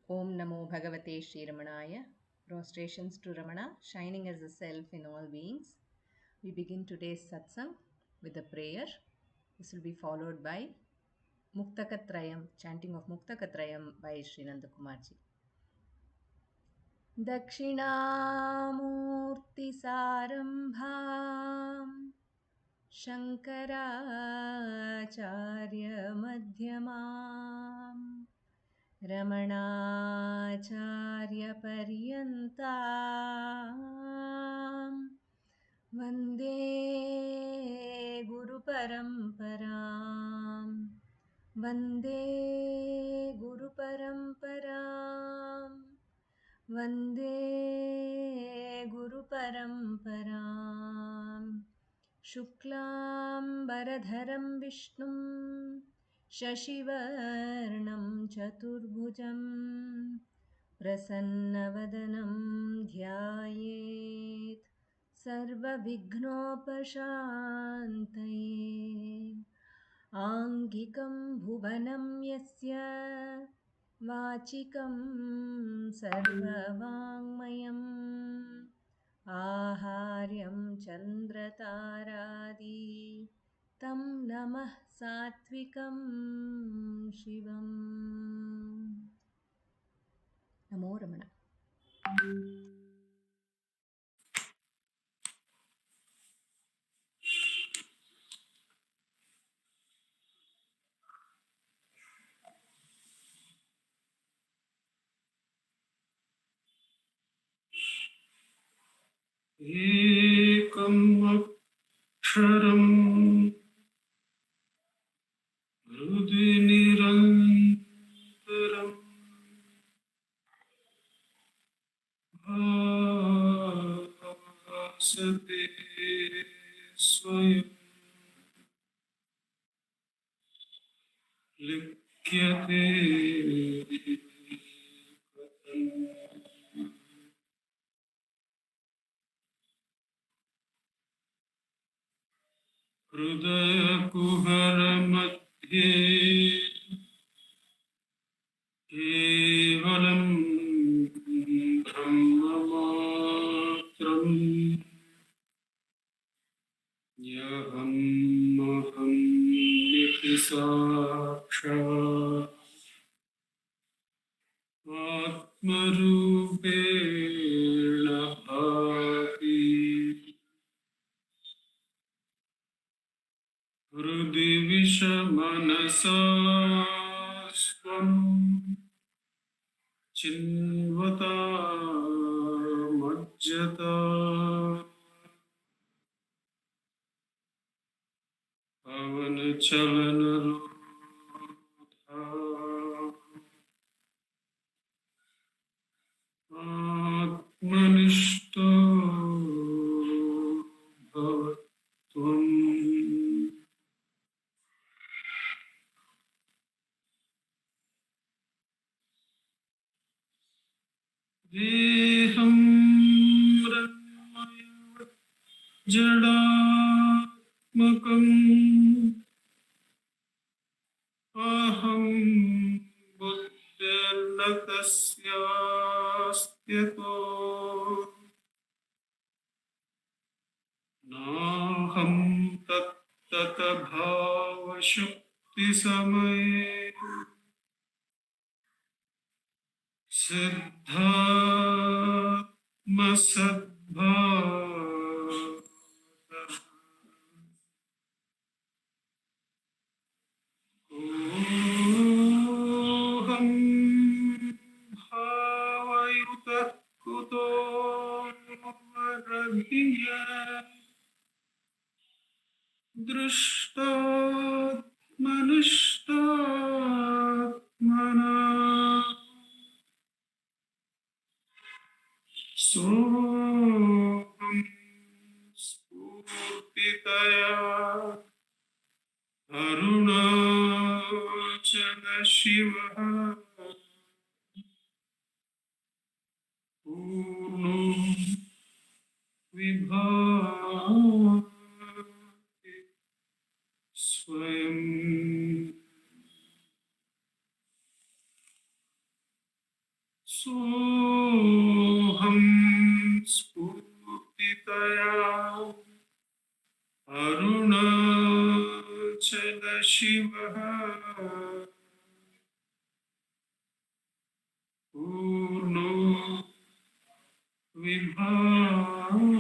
Om Namo Bhagavate Sri Ramanaya. Prostrations to Ramana, shining as the self in all beings. We begin today's satsang with a prayer. This will be followed by Muktaka trayam, chanting of Muktaka trayam by Sri Nandakumarji. Dakshinamurti Sarambham Shankaracharya Madhyamam Ramanacharya-paryantam Vande Guru-paramparam Vande Guru-paramparam Vande Guru-paramparam Shuklam Baradharam Vishnum Shashivarnam Chaturbhujam Prasannavadanam Dhyayet Sarva Vighnopashantaye Angikam Bhuvanam Yasya Vachikam Sarvavangmayam Aharyam Chandrataradi Tam Namah Satvikam Shivam. Namo Ramana. Ekam Aksharam Hrudi Nirantaram Bhasate Swayam Likyate Hridaya Kuhara Madhye Kevalam Brahmamatram Yaham Maham Niti Sakshat Atmarupena Bhati Hrudi Vishamanasa Swam Chinvata Majjata Pavana Chalana Rudha Atmanishto Bhavatvam Deham Brahmaya Jadatmakam Aham Buddhanatasyastyako Naham Tattata Bhava Shukti Samaye Siddhatma Sadbhava Oham Bhavayuta Kuto Varadhiya Drishtat Manishtat Mana Soham Spurtitaya Arunachala Shiva Purno Vibhati Swayam. Sadaşivah Purno Vibhavati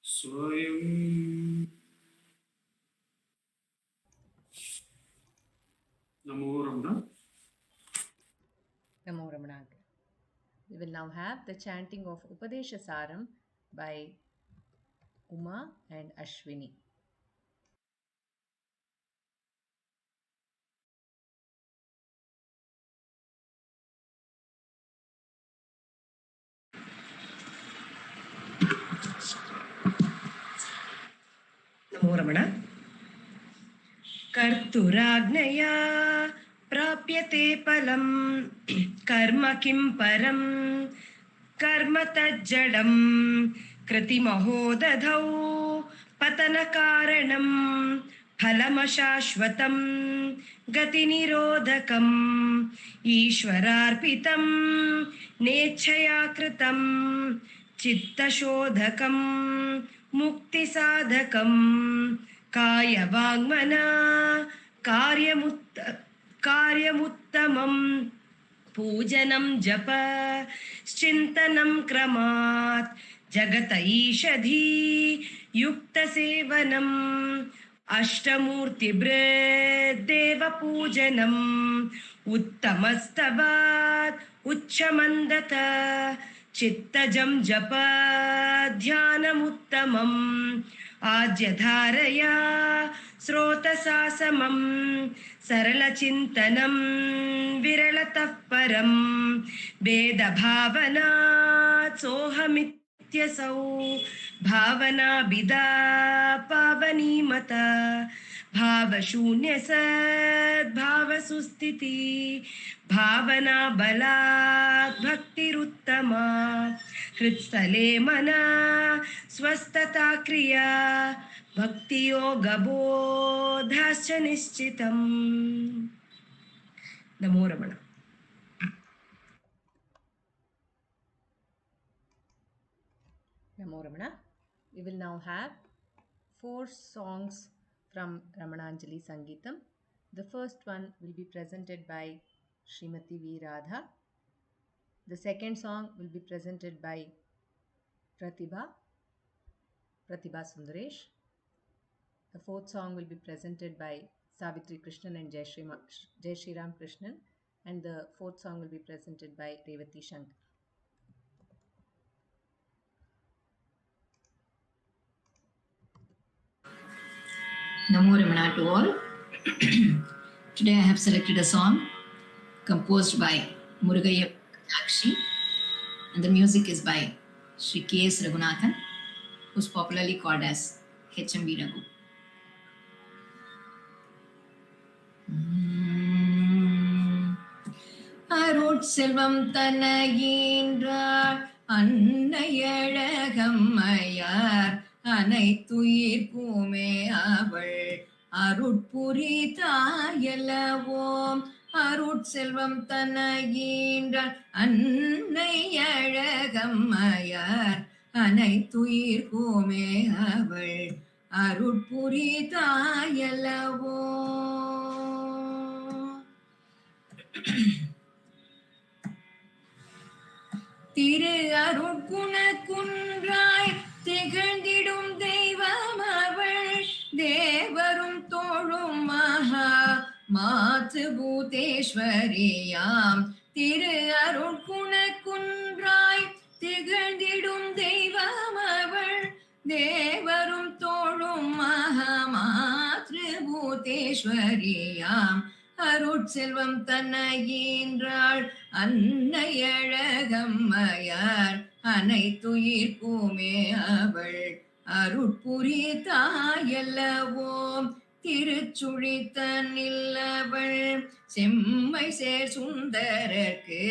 Swayam. Namo Ramana. Namo Ramana. We will now have the chanting of Upadesa Saram by Uma and Ashwini. Namo Ramana. कर्तुराज्ञया प्राप्यते पलम कर्म किं परम कर्म तज्जडं कृतिमहोदधौ पतनकारणं फलमशाश्वतं गतिनिरोधकम् ईश्वरार्पितं नेच्छया कृतं चित्तशोधकं मुक्तिसाधकं कायवाङ्मना कार्यमुत्तमं पूजनं जप चिन्तनं क्रमात् जगत ईषधी युक्तसेवनम् अष्टमूर्तिभृद्देवपूजनम् उत्तमस्तवात् उच्चमन्दत चित्तजं जप ध्यानमुत्तमम् आद्यधारया स्रोतसा समं सरलचिन्तनं विरलतः परं भेदभावनात् सोऽहमित्यसौ भावनाभिदा पावनीमता भावशून्यसद्भावसुस्थिति भावना बलात् भक्तिरुत्तमा हृत्स्थले मना स्वस्थता क्रिया भक्तियोगबोधाश्च निश्चितम्. नमो रमण. Namo Ramana. We will now have 4 songs from Ramananjali Sangeetam. The first one will be presented by Srimati V. Radha. The second song will be presented by Pratibha Sundaresh. The fourth song will be presented by Savitri Krishnan and Jaisriram Krishnan. And the fourth song will be presented by Revathi Shankar. Namo Ramana to all. Today I have selected a song composed by Murugaya Akshi, and the music is by Sri K.S. Raghunathan, who is popularly called as HMB Raghu. அருட்செல்வம் தனகின்றார் அன்னையழகம்மையார் அனைத்துயிர்க்குமே அவள் அருட்புரி தாயல்லவோம் அருட்செல்வம் தனகின்றார் அன்னையழகம்மையார் அனைத்துயிர்க்குமே அவள் அருட்புரி தாயல்லவோ. திரு அருட்குண குன்றாய் திகழ்ந்திடும் தெய்வம் அவள் தேவரும் தோழும் மகா மாத்து பூதேஸ்வரியாம். திரு அருட்குண குன்றாய் திகழ்ந்திடும் தெய்வம் அவள் தேவரும் தோழும் மகா மாத்ரு பூதேஸ்வரியாம். அருட்செல்வம் தன்னையின்றாள் அன்னையழகம்மையார் அனைத்துயிர்க்குமே அவள் அருட்புரி தாயல்லவோம். திருச்சுழித்தனில் அவள் செம்மை சேர் சுந்தரர்க்கு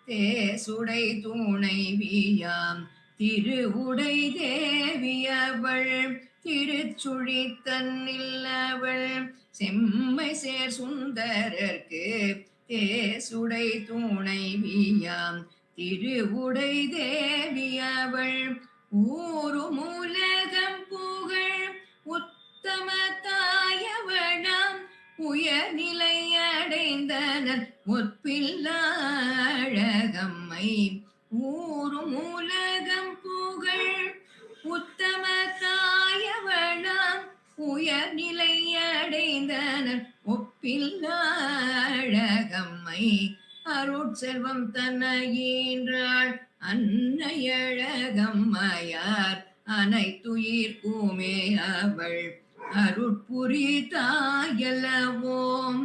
தேசுடை துணைவியாம். திருவுடை தேவியவள் திருச்சுழித்தன்னில் அவள் செம்மை சேர் சுந்தரர்க்கு தேசுடை துணைவியாம். திருவுடை தேவியவள் ஊரு மூலகம் புகழ் உத்தம உயர்நிலை அடைந்தனர் ஒப்பில்லா அழகம்மை ஊரும் உலகம் புகழ் உத்தம தாயவளாம் உயர்நிலை அடைந்தனர் ஒப்பில்லா அழகம்மை அருட்செல்வம் தன்னையீன்றாள் அன்னையழகம்மையார் அனைத்துயிர்க்குமே அவள் அருட்புரிதாயலவோம்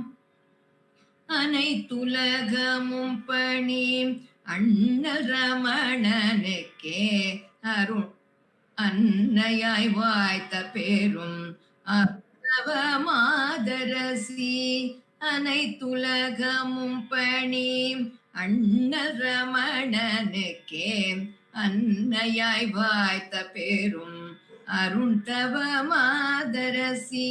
அனைத்துலகமும் பணி அண்ணல் ரமணனுக்கே அருள் அன்னையாய் வாய்த்த பேரும் மாதரசி அனைத்துலகமும் பணி அண்ணல் ரமணனுக்கே அன்னையாய் வாய்த்த பேரும் அருண்தவ மாதரசி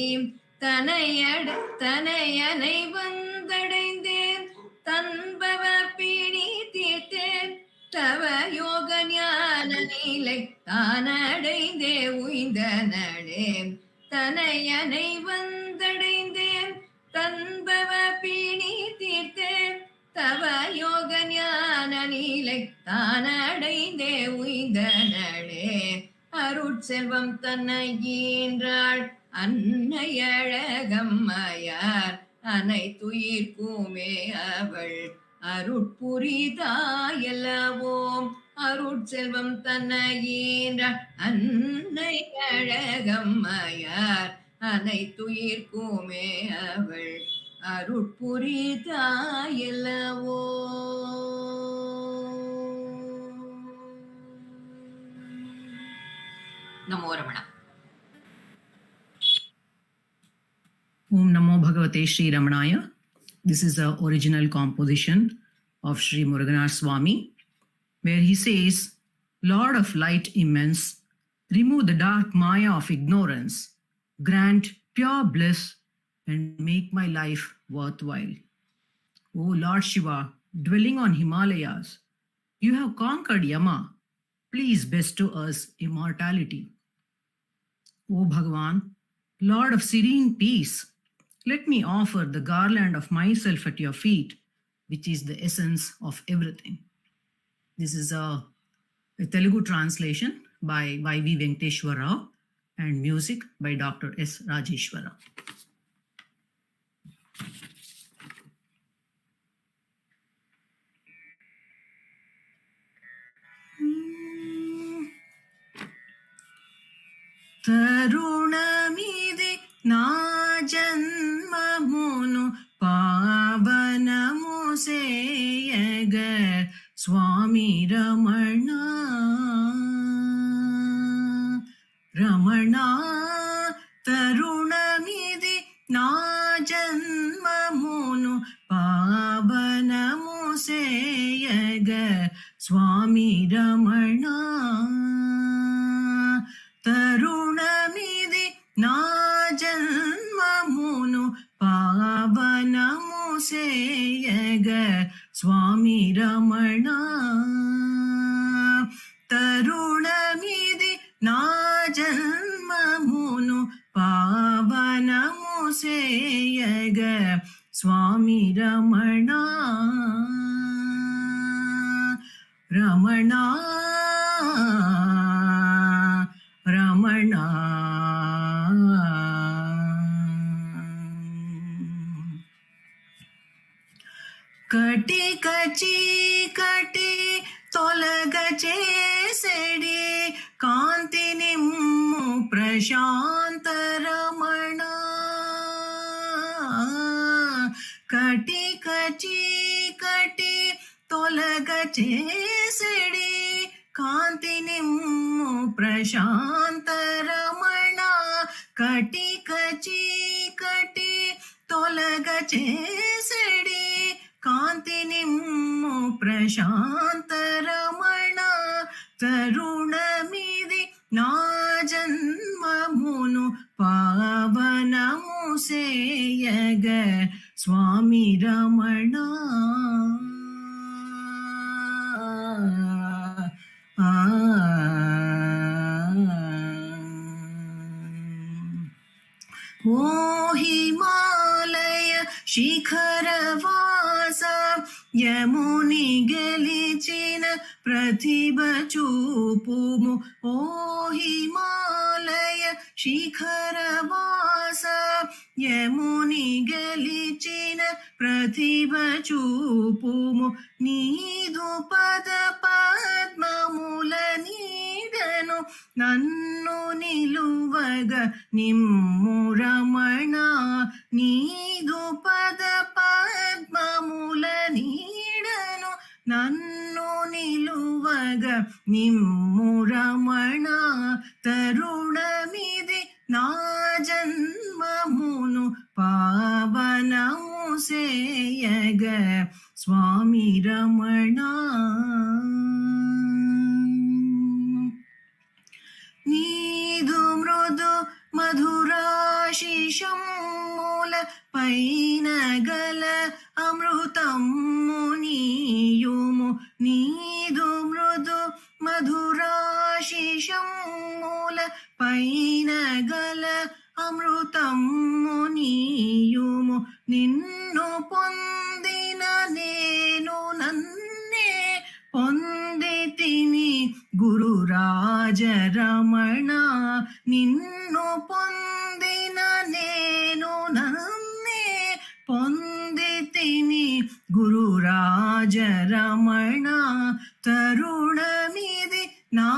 தனையனை வந்தடைந்தேன் தன்பவ பிணி தீர்த்தேன் தவ யோக ஞான நிலை தானடைந்தே உய்ந்த நடே தனையனை வந்தடைந்தேன் தன்பவ பிணி தீர்த்தேன் தவ யோக ஞான நிலை தானடைந்தே உய்ந்த நடே அருட்செல்வம் தன்னையீன்றாள் அன்னையழகம்மையார் அனைத்துயிர்க்குமே அவள் அருட்புரிதாயலவோம் அருட்செல்வம் தன்னையீன்றாள் அன்னையழகம்மையார் அனைத்துயிர்க்குமே அவள் அருட்புரிதாயலவோ. नमो रमण. Om Namo Bhagavate Sri Ramanaya. This is the original composition of Sri Rengaswamy, where he says, Lord of light immense, remove the dark maya of ignorance, grant pure bliss, and make my life worthwhile. O Lord Shiva, dwelling on Himalayas, you have conquered Yama. Please bestow us immortality. O Bhagavan, Lord of serene peace, let me offer the garland of myself at your feet, which is the essence of everything. This is a Telugu translation by Y.V. Venkateshwara and music by Dr. S. Rajeshwara. తరుణమిది నా జన్మమును పావనము సేయగ స్వామి రమణ రమణ తరుణమిది నా జన్మమును పావనము సేయగ స్వామి రమణ తరుణమిది నా జన్మమును పావనము సేయగ స్వామి రమణ తరుణమిది నా జన్మమును పావనము సేయగ స్వామి రమణ రమణ రమణ కటిక చీకటి తొలగ చేసెడి కాంతి నిమ్ము ప్రశాంత రమణ కటిక చీకటి తొలగ చేసెడి కాంతి నిమ్ము ప్రశాంత రమణ కటిక చీకటి తొలగ చేసెడి కాంతి నిమ్ము ప్రశాంత రమణ తరుణమిది నా జన్మమును పావనము సేయగ స్వామి రమణ ఓ హిమాలయ శిఖరవాసా యముని గెలిచిన ప్రతిభ చూపుము ఓ హిమాలయ శిఖరవాసా యముని గెలిచిన ప్రతిభ చూపుము నీదు పద పద్మముల నీడను నన్ను నిలువగ నిమ్ము రమణ నీదు పద పద్మముల నీడను నన్ను నిలువగ నిమ్ము రమణ తరుణమిది నా జన్మమును పావనము సేయగ స్వామి రమణ నీదు మృదు మధురాశిషమ్ముల పైన గల అమృతమ్ము నీయుము నీదు మృదు మధురాశిషమ్ముల పైన గల అమృతమ్ము నీయుము నిన్ను పొందిన నేను నన్నే పొందితిని గురు రాజరమణ నిన్ను పొందిన నేను నన్నే పొందితిని గురు రాజరమణ తరుణమిది నా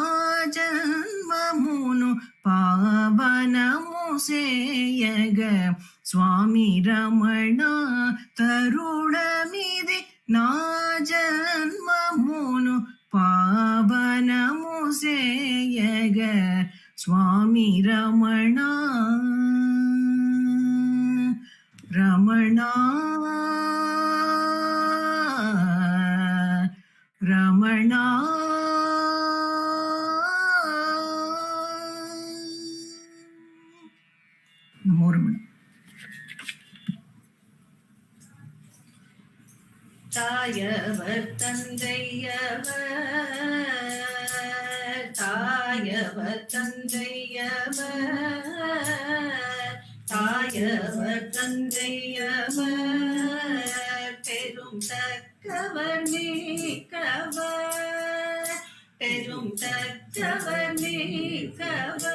జన్మమును పావనము సేయగ స్వామి రమణ తరుణమిది నా జన్మమును పావనము సేయగ స్వామి రమణ రమణ రమణ నమో రమణ தாயவர் தந்தையவர் தாயவர் தந்தையவர் தாயவர் தந்தையவர் பெரும் தக்கவர் நீக்கவர் பெரும் தக்கவர் நீக்கவர்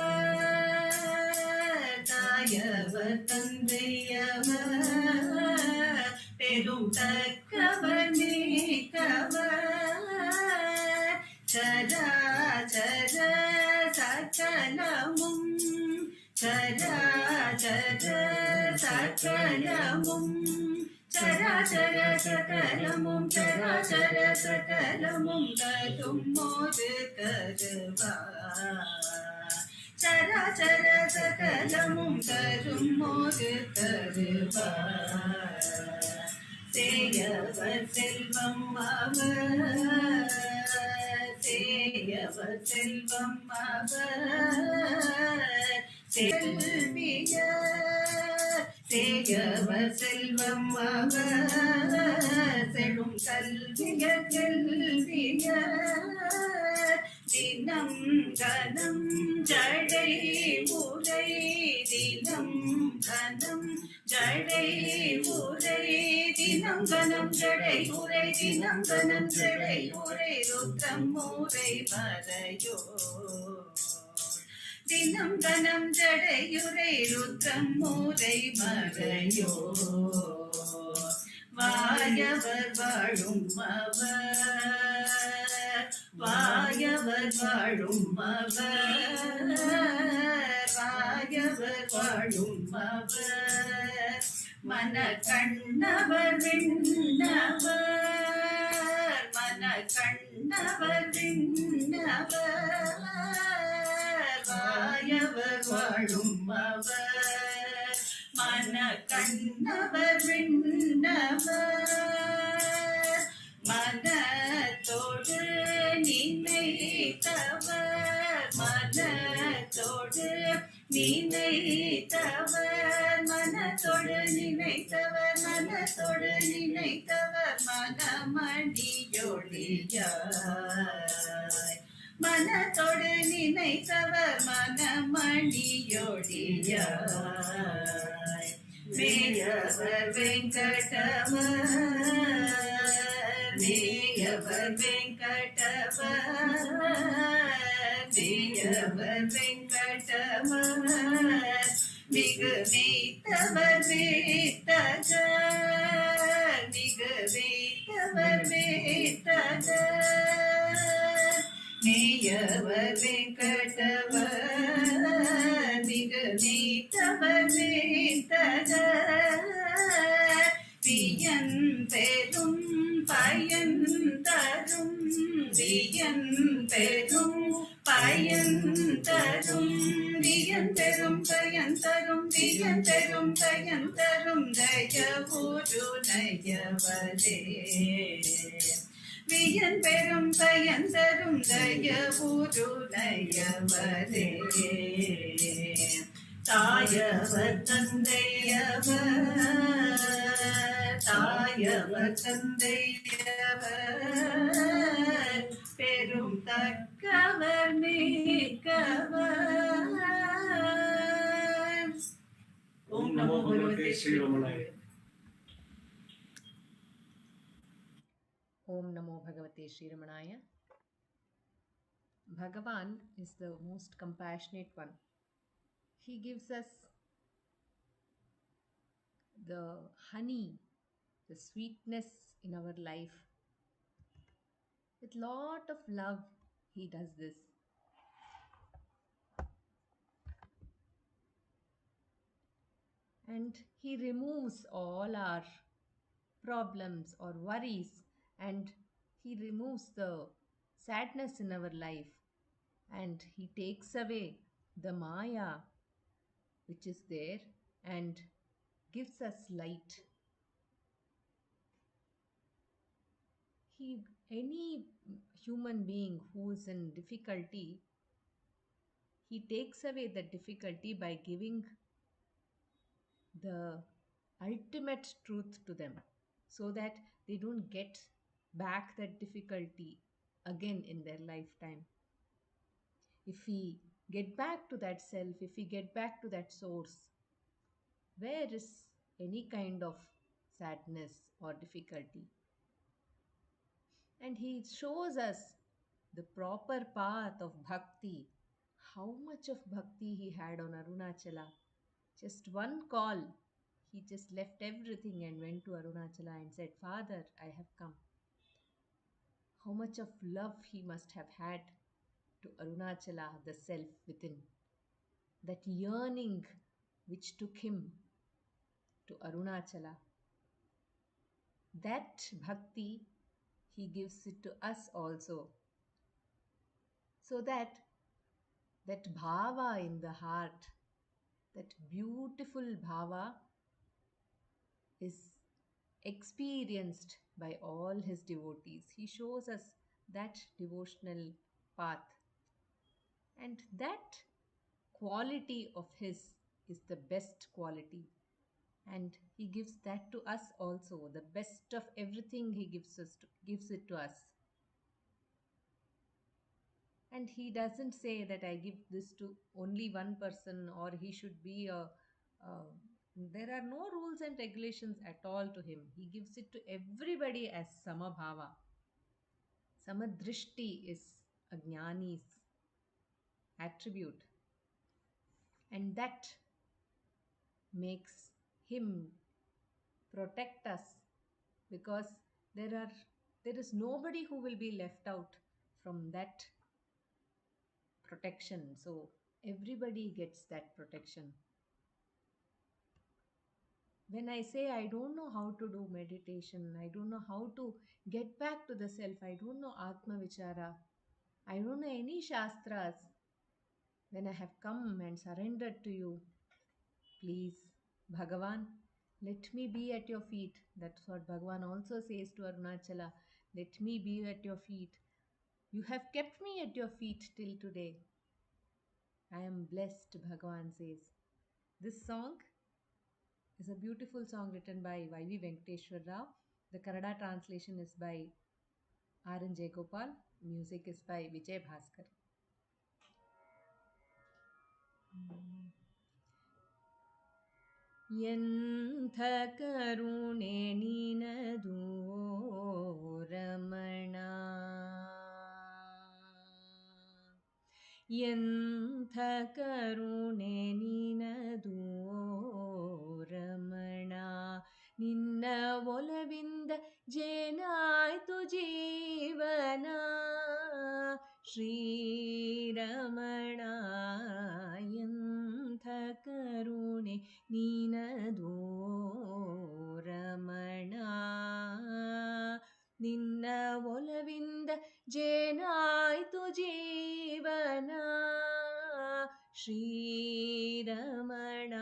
தாயவர் தந்தையவர் பெரும் தக்கவர் நீக்கவர் சராசர சகலமும் சராசர சகலமும் சராசர சகலமும் சராசர சகலமும் தரும் மோது கருவார் சராசர சகலமும் தரும் மோது கருவார் சேயவர் செல்வம் அவர் சேயவர் செல்வம் அவர் செல்வியர் சேயவர் செல்வம் அவர் செல்லும் கல்வியர் செல்வியர் தினம் கனம் ஜடை உரை தினம் கனம் ஜடை உரை தினம் கனம் ஜடை உரை தினம் கனம் ஜடை உரை ருத்ரம் உரை மறையோ தினம் கனம் ஜடையுரை ருத்ரம் உரை மறையோ வாயவர் வாழும் அவர் வாயவர் வாழும் அவர் வாயவர் வாழும் அவர் மன கண்ணவர் விண்ணவர் மன கண்ணவர் விண்ணவர் வாயவர் வாழும் அவர் மன கண்ணவர் விண்ணவர் மனத்தோடு நினைத்தவர் மனத்தோடு நினைத்தவர் மனத்தோடு நினைத்தவர் மனத்தோடு நினைத்தவர் மனமணியொழியாய் மனத்தோடு நினைத்தவர் மனமணியொழியாய் வேத Neyavar Venkatamar, Neyavar Venkatamar, Neyavar Venkatamar, Nigavitavar Vitagar, Nigavitavar Vitagar, Neyavar Venkatamar, Nigavitavar Vitagar, Viyan Perum Payan Tarum, Viyan Perum Payan Tarum, Viyan Perum Payan Tarum, Viyan Perum Payan Tarum, Daya Guru Daya Vade. Viyan Perum Payan Tarum, Daya Guru Daya Vade. Tayavar Tandaiyavar, Tayavar Tandaiyavar, Perum Takkavar Mikkavar. Om Namo Bhagavate Sri Ramanaya. Om Namo Bhagavate Sri Ramanaya. Bhagavan is the most compassionate one. He gives us the honey, the sweetness in our life. With lot of love, he does this. And he removes all our problems or worries, and he removes the sadness in our life, and he takes away the Maya which is there and gives us light. Any human being who is in difficulty, he takes away the difficulty by giving the ultimate truth to them, so that they don't get back that difficulty again in their lifetime. If we get back to that self, if we get back to that source, where is any kind of sadness or difficulty? And he shows us the proper path of bhakti. How much of bhakti he had on Arunachala. Just one call, he just left everything and went to Arunachala and said, Father, I have come. How much of love he must have had to Arunachala, the self within. That yearning which took him to Arunachala. That bhakti, he gives it to us also. So that bhava in the heart, that beautiful bhava is experienced by all his devotees. He shows us that devotional path. And that quality of his is the best quality. And he gives that to us also. The best of everything he gives it to us. And he doesn't say that I give this to only one person, or he should be there are no rules and regulations at all to him. He gives it to everybody as samabhava. Samadrishti is a jnani's attribute. And that makes him protect us, because there is nobody who will be left out from that protection. So everybody gets that protection. When I say I don't know how to do meditation, I don't know how to get back to the self, I don't know Atma Vichara, I don't know any Shastras, when I have come and surrendered to you, please, Bhagavan, let me be at your feet. That's what Bhagavan also says to Arunachala. Let me be at your feet. You have kept me at your feet till today. I am blessed, Bhagavan says. This song is a beautiful song written by Y.V. Venkateshwar Rao. The Kannada translation is by R.N. Jayagopal. Music is by Vijay Bhaskar. ಎಂಥ ಕರುಣೆ ನಿನದು ರಮಣ, ಎಂಥ ಕರುಣೆ ನಿನದು ರಮಣ, ನಿನ್ನ ಒಲವಿಂದ ಜೇನಾಯ್ತು ಜೀವನ ಶ್ರೀರಮಣ, ಎಂಥ ಕರುಣೆ ನೀನದು ರಮಣ, ನಿನ್ನ ಒಲವಿಂದ ಜೇನಾಯ್ತು ಜೀವನ ಶ್ರೀರಮಣ,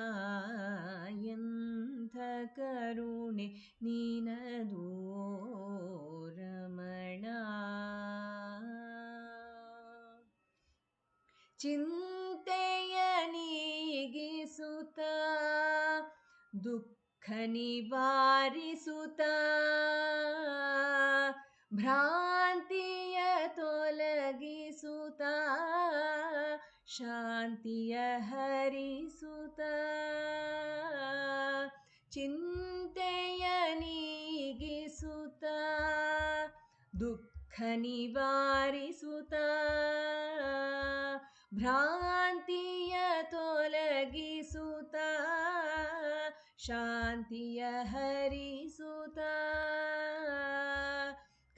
ಎಂಥ ಕರುಣೆ ನೀನದು ರಮಣ. ಚಿಂತೆಯ ನೀಗಿಸುತ್ತ ದುಃಖ ನಿವಾರಿಸುತ್ತ ಭ್ರಾಂತಿಯ ತೊಲಗಿಸುತ್ತ ಶಾಂತಿಯ ಹರಿಸುತ್ತ, ಚಿಂತೆಯ ನೀಗಿಸುತ್ತ ದುಃಖ ನಿವಾರಿಸುತ್ತ ಭ್ರಾಂತಿಯ ತೊಲಗಿಸುತ್ತ ಶಾಂತಿಯ ಹರಿಸುತ್ತ,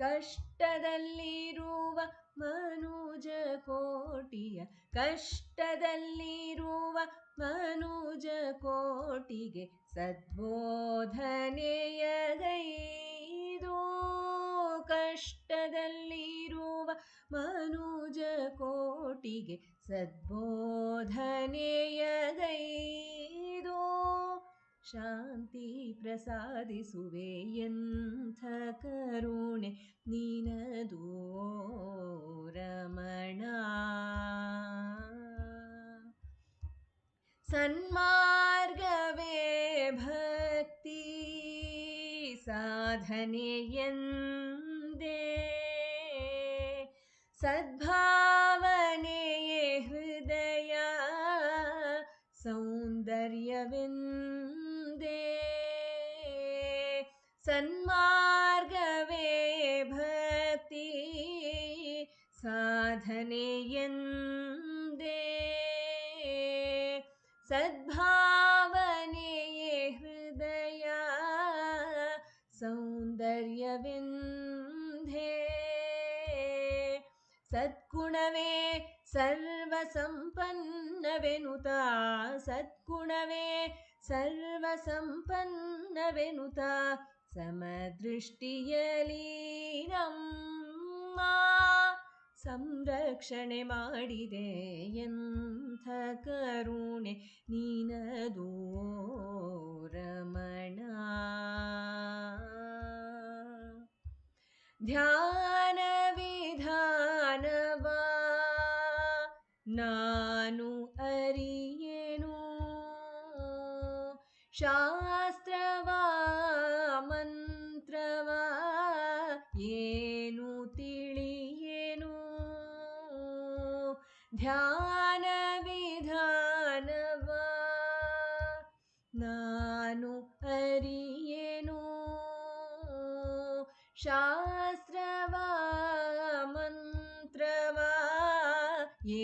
ಕಷ್ಟದಲ್ಲಿರುವ ಮನುಜ ಕೋಟಿಯ, ಕಷ್ಟದಲ್ಲಿರುವ ಮನುಜ ಕೋಟಿಗೆ ಸದ್ಬೋಧನೆಯಗೈದು, ಕಷ್ಟದಲ್ಲಿರುವ ಮನುಜ ಕೋಟಿಗೆ ಸದ್ಬೋಧನೆಯಗೈದು ಶಾಂತಿ ಪ್ರಸಾದಿಸುವೆ, ಎಂಥ ಕರುಣೆ ನೀನದು ರಮಣ. ಸನ್ಮಾರ್ಗವೇ ಭಕ್ತಿ ಸಾಧನೆಯೆಂದೇ, ಸದ್ಭಾವನೆಯೇ ಹೃದಯ ಸೌಂದರ್ಯವೆಂದೇ, ಸನ್ಮಾರ್ಗವೇ ಭಕ್ತಿ ಸಾಧನೆಯೆಂದೇ, ಸದ್ಭಾವನೆಯೇ ಹೃದಯ ಸೌಂದರ್ಯವೆಂದೇ, ಸದ್ಗುಣವೇ ಸರ್ವಸಂಪನ್ನವೆನುತ, ಸದ್ಗುಣವೇ ಸರ್ವಸಂಪನ್ನವೆನುತ ಸಮದೃಷ್ಟಿಯಲಿ ನಮ್ಮ ಸಂರಕ್ಷಣೆ ಮಾಡಿದೆ, ಎಂಥ ಕರುಣೆ ನೀನದು ರಮಣ. ಧ್ಯಾನ ವಿಧಾನವ ನಾನು ಅರಿಯೆನು, ಶಾಸ್ತ್ರವ ಮಂತ್ರವ ಏನು ತಿಳಿಯೆನು, ಧ್ಯಾನ ವಿಧಾನವ ನಾನು ಅರಿಯೆನು, ಶಾಸ್ತ್ರವ ಮಂತ್ರವ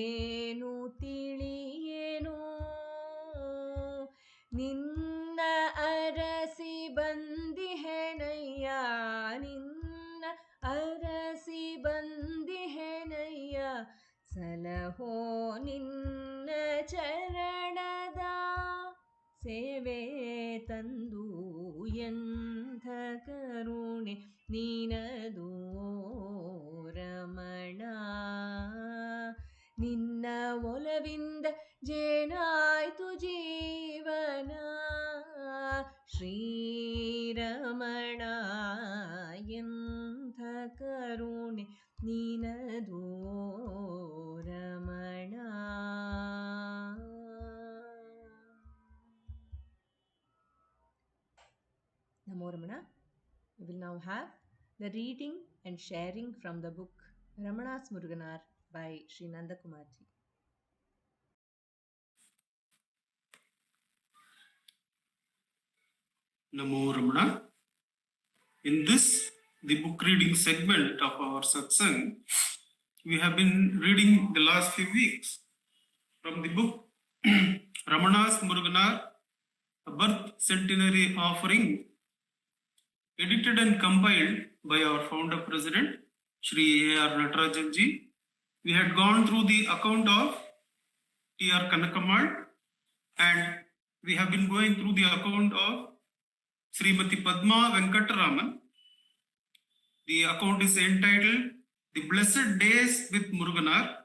ಏನು ತಿಳಿಯೆನು, ನಿನ್ನ ಅರಸಿ ಬಂದಿಹೆನಯ್ಯ, ನಿನ್ನ ಅರಸಿ ಬಂದಿಹೆನಯ್ಯ, ಸಲಹೋ ನಿನ್ನ ಚರಣದ ಸೇವೆ ತಂದು, ಎಂಥ ಕರುಣೆ ನೀನದು ರಮಣ, ನಿನ್ನ ಒಲವಿಂದ ಜೇನಾಯ್ತು ಜೀವನ ಶ್ರೀರಮಣ, ಎಂಥ ಕರುಣೆ ನೀನದು Ramana. Namo Ramana. We will now have the reading and sharing from the book Ramana's Muruganar by Sri Namo Ramana. In this, the book reading segment of our satsang, we have been reading the last few weeks from the book Ramana's Muruganar, a birth centenary offering, edited and compiled by our founder president, Shri A.R. Natarajanji. We had gone through the account of T.R. Kanakamal, and we have been going through the account of Srimati Padma Venkataraman. The account is entitled The Blessed Days with Muruganar.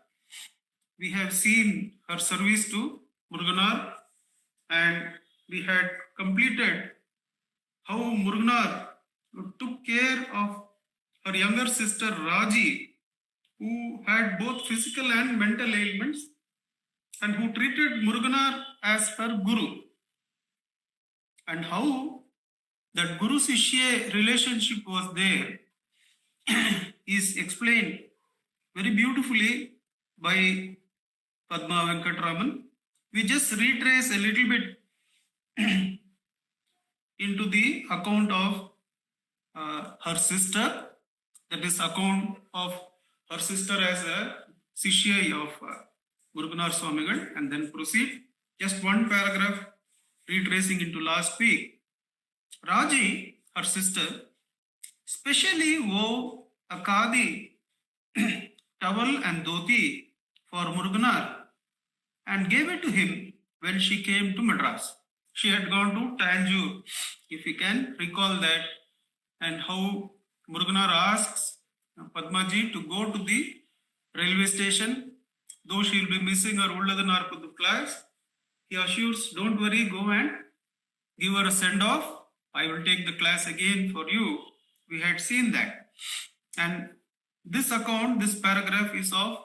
We have seen her service to Muruganar, and we had completed how Muruganar took care of her younger sister Raji, who had both physical and mental ailments, and who treated Muruganar as her guru, and how that Guru-Sishya relationship was there is explained very beautifully by Padma Venkataraman. We just retrace a little bit into the account of her sister, that is account of her sister as a Sishya of Muruganar Swamigal, and then proceed. Just one paragraph retracing into last week. Raji, her sister, specially wove a khadi towel and dhoti for Muruganar and gave it to him when she came to Madras. She had gone to Tanjore, if you can recall that, and how Muruganar asks Padmaji to go to the railway station, though she will be missing her Ulladanarpadu class. He assures, don't worry, go and give her a send-off. I will take the class again for you. We had seen that. And this account, this paragraph is of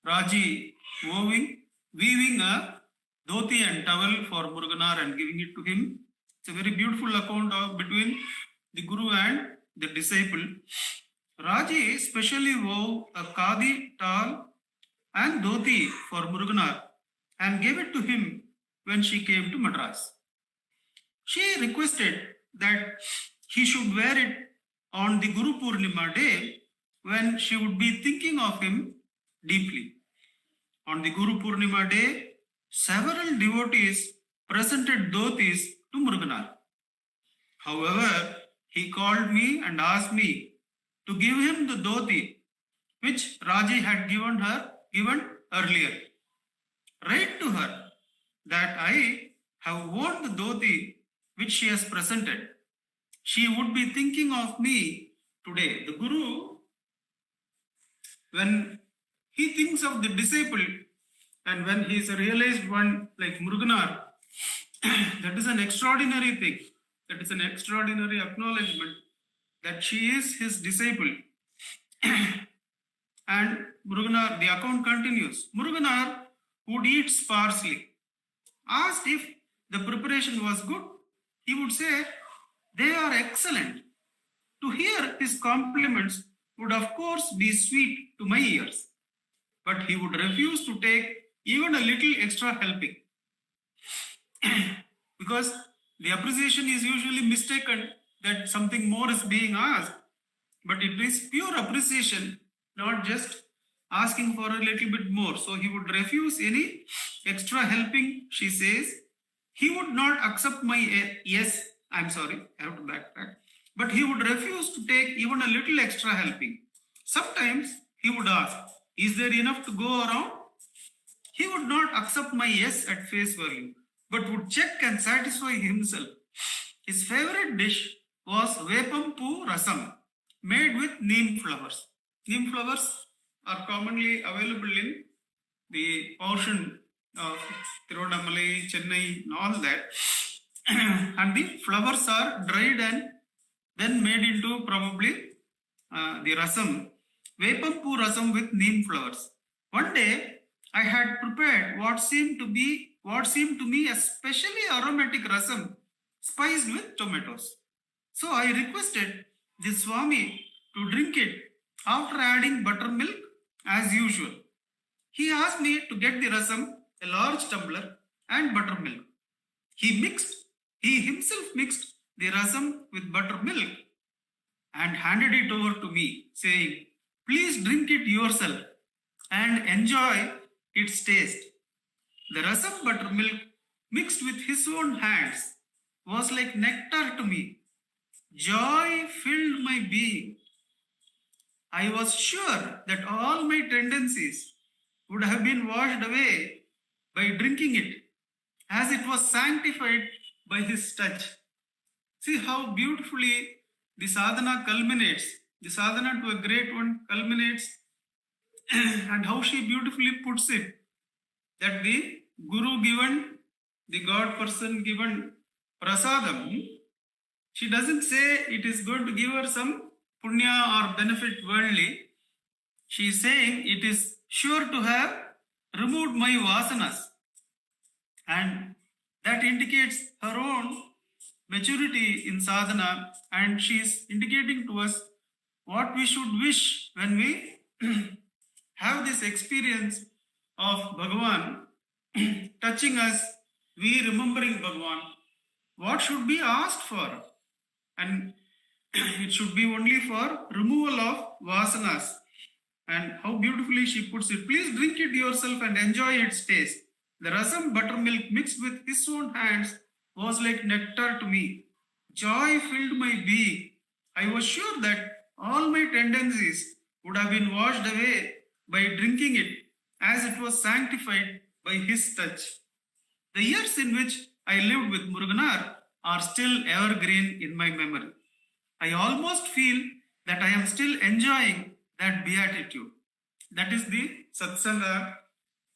Raji weaving a dhoti and towel for Muruganar and giving it to him. It's a very beautiful account of between the Guru and the disciple. Raji specially wove a khadi towel and dhoti for Muruganar and gave it to him when she came to Madras. She requested that he should wear it on the Guru Purnima day when she would be thinking of him deeply. On the Guru Purnima day, several devotees presented dhotis to Muruganar. However, he called me and asked me to give him the dhoti which Raji had given earlier. Write to her that I have worn the dhoti which she has presented. She would be thinking of me today. The Guru, when he thinks of the disciple and when he is a realized one like Muruganar, that is an extraordinary thing. That is an extraordinary acknowledgement that she is his disciple. And Muruganar, the account continues. Muruganar would eat sparsely. Asked if the preparation was good, he would say, they are excellent. To hear his compliments would of course be sweet to my ears, but he would refuse to take even a little extra helping. Because the appreciation is usually mistaken that something more is being asked, but it is pure appreciation, not just asking for a little bit more. So he would refuse any extra helping, she says. He would not accept my yes, I'm sorry, I have to backtrack. But he would refuse to take even a little extra helping. Sometimes he would ask, is there enough to go around? He would not accept my yes at face value, but would check and satisfy himself. His favorite dish was Vaibhavji rasam, made with neem flowers. Neem flowers are commonly available in the portion of Tiruvannamalai, Chennai, and all that. And the flowers are dried and then made into probably the rasam. Vaibhavji rasam with neem flowers. One day, I had prepared what seemed to me a specially aromatic rasam spiced with tomatoes. So I requested the Swami to drink it after adding buttermilk as usual. He asked me to get the rasam, a large tumbler, and buttermilk. He himself mixed the rasam with buttermilk and handed it over to me, saying, "Please drink it yourself and enjoy its taste." The rasam buttermilk mixed with his own hands was like nectar to me. Joy filled my being. I was sure that all my tendencies would have been washed away by drinking it, as it was sanctified by his touch. See how beautifully the sadhana culminates. The sadhana to a great one culminates, and how she beautifully puts it, that the Guru given, the God person given prasadam, she doesn't say it is going to give her some punya or benefit worldly. She is saying it is sure to have removed my vasanas, and that indicates her own maturity in sadhana, and she is indicating to us what we should wish when we have this experience of Bhagavan touching us, we remembering Bhagavan. What should be asked for? And it should be only for removal of vasanas. And how beautifully she puts it. Please drink it yourself and enjoy its taste. The rasam buttermilk mixed with his own hands was like nectar to me. Joy filled my being. I was sure that all my tendencies would have been washed away by drinking it, as it was sanctified by his touch. The years in which I lived with Muruganar are still evergreen in my memory. I almost feel that I am still enjoying that beatitude. That is the satsanga,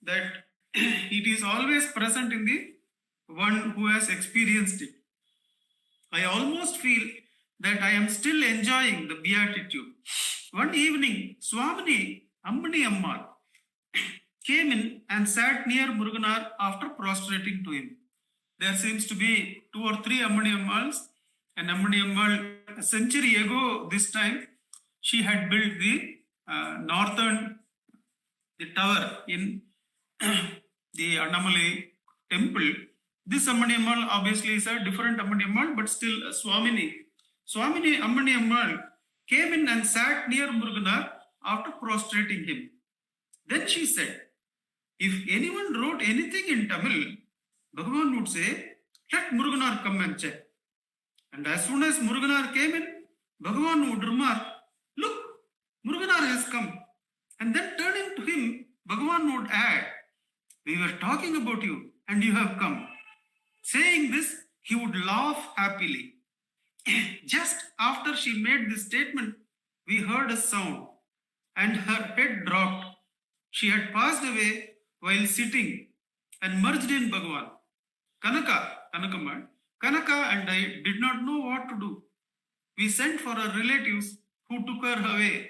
that it is always present in the one who has experienced it. I almost feel that I am still enjoying the beatitude. One evening, Swamini Ammani Ammal came in and sat near Muruganar after prostrating to him. There seems to be 2 or 3 Ammani Ammals. And Ammani Ammal, a century ago this time, she had built the tower in the Annamalai temple. This Ammani Ammal obviously is a different Ammani Ammal, but still a Swamini. Swamini Ammani Ammal came in and sat near Muruganar after prostrating him. Then she said, if anyone wrote anything in Tamil, Bhagavan would say, let Muruganar come and check. And as soon as Muruganar came in, Bhagavan would remark, look, Muruganar has come. And then turning to him, Bhagavan would add, we were talking about you and you have come. Saying this, he would laugh happily. Just after she made this statement, we heard a sound and her head dropped. She had passed away while sitting and merged in Bhagavan. Kanaka and I did not know what to do. We sent for her relatives who took her away.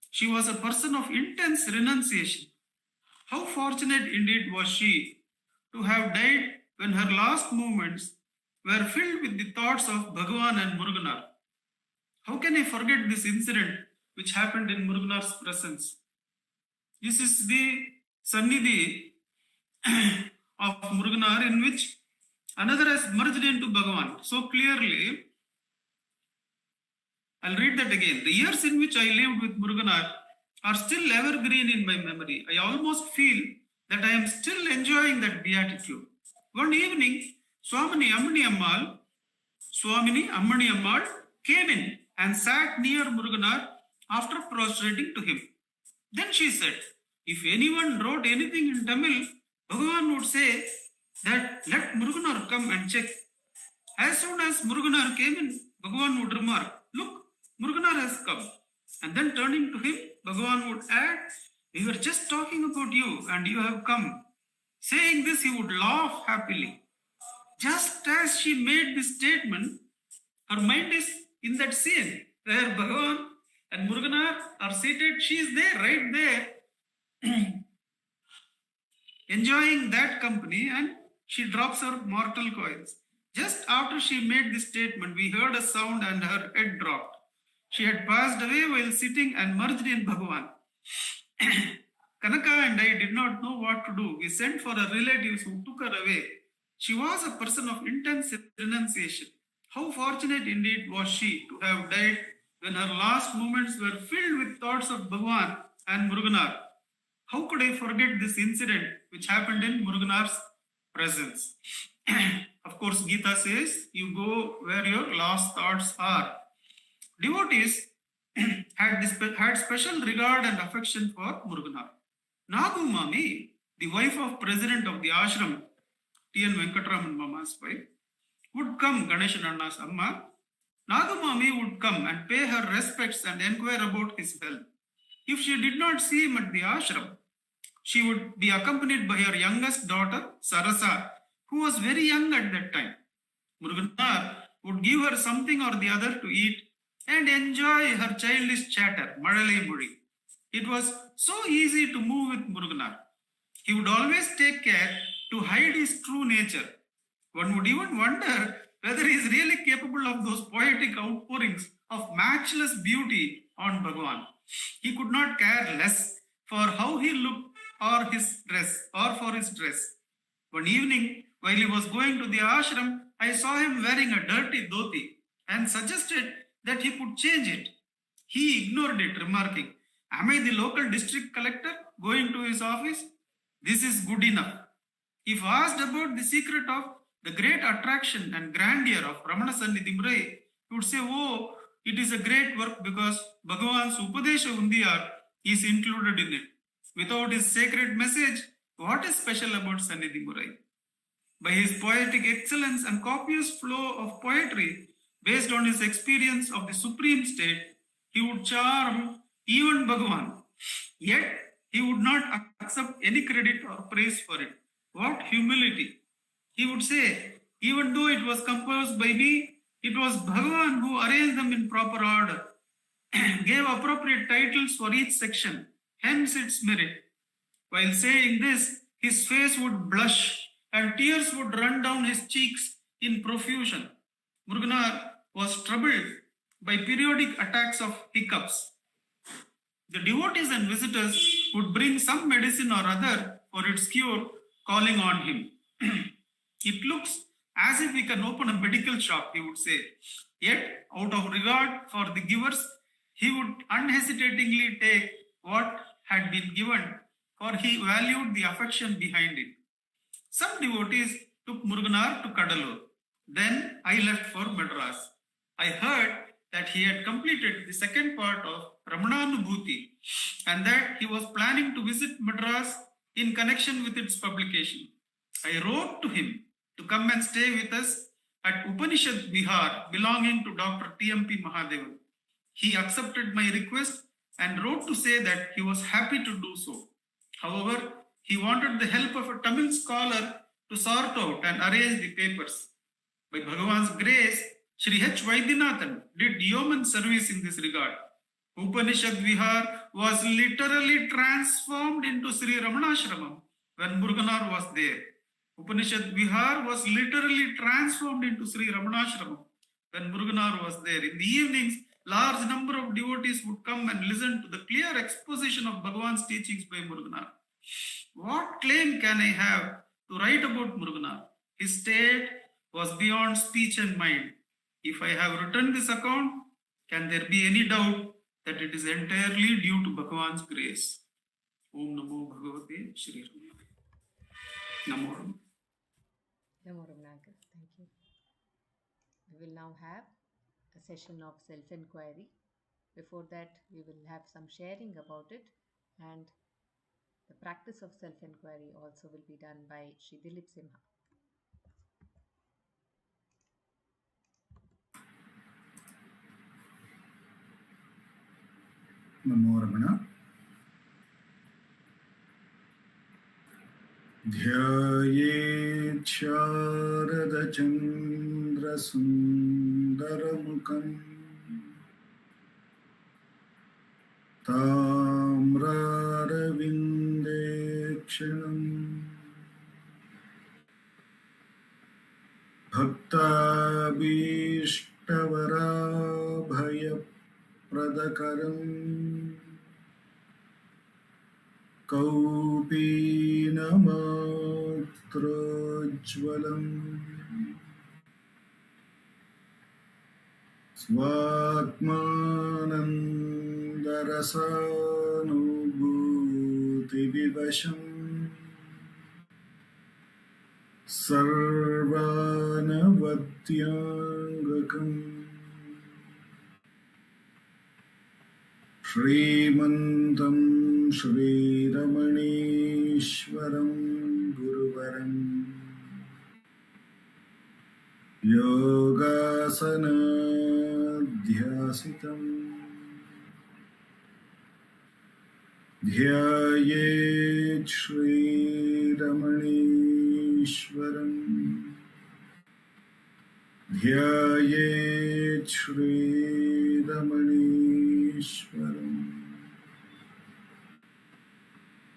She was a person of intense renunciation. How fortunate indeed was she to have died when her last moments were filled with the thoughts of Bhagavan and Muruganar. How can I forget this incident which happened in Muruganar's presence? This is the Sannidhi of Muruganar, in which another has merged into Bhagavan. So clearly, I'll read that again. The years in which I lived with Muruganar are still evergreen in my memory. I almost feel that I am still enjoying that beatitude. One evening, Swamini Ammani Ammal came in and sat near Muruganar after prostrating to him. Then she said, if anyone wrote anything in Tamil, Bhagavan would say that let Muruganar come and check. As soon as Muruganar came in, Bhagavan would remark, look, Muruganar has come. And then turning to him, Bhagavan would add, we were just talking about you and you have come. Saying this, he would laugh happily. Just as she made this statement, her mind is in that scene where Bhagavan and Muruganar are seated. She is there, right there, enjoying that company, and she drops her mortal coils. Just after she made this statement, we heard a sound and her head dropped. She had passed away while sitting and merged in Bhagavan. Kanaka and I did not know what to do. We sent for her relatives who took her away. She was a person of intense renunciation. How fortunate indeed was she to have died when her last moments were filled with thoughts of Bhagwan and Muruganar. How could I forget this incident which happened in Muruganar's presence? Of course, Gita says, you go where your last thoughts are. Devotees had special regard and affection for Muruganar. Nandakumarji, the wife of president of the ashram, T.N. Venkataraman Mama's wife, would come, Ganeshan Anna's Amma. Nandakumarji would come and pay her respects and inquire about his health. If she did not see him at the ashram, she would be accompanied by her youngest daughter, Sarasa, who was very young at that time. Muruganar would give her something or the other to eat and enjoy her childish chatter, Madalai Mudi. It was so easy to move with Muruganar. He would always take care to hide his true nature. One would even wonder whether he is really capable of those poetic outpourings of matchless beauty on Bhagwan. He could not care less for how he looked or for his dress. One evening, while he was going to the ashram, I saw him wearing a dirty dhoti and suggested that he could change it. He ignored it, remarking, "Am I the local district collector going to his office? This is good enough." If asked about the secret of the great attraction and grandeur of Ramanacentre, he would say, "Oh, it is a great work because Bhagavan's Upadesa Undiyar is included in it. Without his sacred message, what is special about Sannidhi Murai?" By his poetic excellence and copious flow of poetry, based on his experience of the supreme state, he would charm even Bhagavan. Yet, he would not accept any credit or praise for it. What humility! He would say, even though it was composed by me, it was Bhagavan who arranged them in proper order, gave appropriate titles for each section, hence its merit. While saying this, his face would blush and tears would run down his cheeks in profusion. Muruganar was troubled by periodic attacks of hiccups. The devotees and visitors would bring some medicine or other for its cure, calling on him. It looks as if we can open a medical shop, he would say. Yet, out of regard for the givers, he would unhesitatingly take what had been given, for he valued the affection behind it. Some devotees took Muruganar to Kadalur. Then I left for Madras. I heard that he had completed the second part of Ramananubhuti and that he was planning to visit Madras in connection with its publication. I wrote to him to come and stay with us at Upanishad Vihar belonging to Dr. T.M.P. Mahadevan. He accepted my request and wrote to say that he was happy to do so. However, he wanted the help of a Tamil scholar to sort out and arrange the papers. By Bhagavan's grace, Sri H. Vaidyanathan did yeoman service in this regard. Upanishad Vihar was literally transformed into Sri Ramanashramam when Muruganar was there. Upanishad Vihar was literally transformed into Sri Ramanashramam when Muruganar was there. In the evenings, large number of devotees would come and listen to the clear exposition of Bhagavan's teachings by Muruganar. What claim can I have to write about Muruganar? His state was beyond speech and mind. If I have written this account, can there be any doubt that it is entirely due to Bhagavan's grace? Om Namo Bhagavate Shri Ramana. Namo Ramana. Namo Ramana. Thank you. We will now have a session of self-enquiry. Before that, we will have some sharing about it, and the practice of self-enquiry also will be done by Shri Dileep Simha. Namo Ramana. Dhyayet Sharada Chandra Sundaramukam Tamraravindeksham Bhaktabhishtavarabhaya Pradakaram Kaupinamatrojvalam. Svatmanandarasanubhuti Sarvanavatyangakam Shrimantam Shri Ramanishwaram Guruvaram Yogasana Dhyasitam Dhyayet Shri Ramanishwaram Dhyayet Shri Ramanishwaram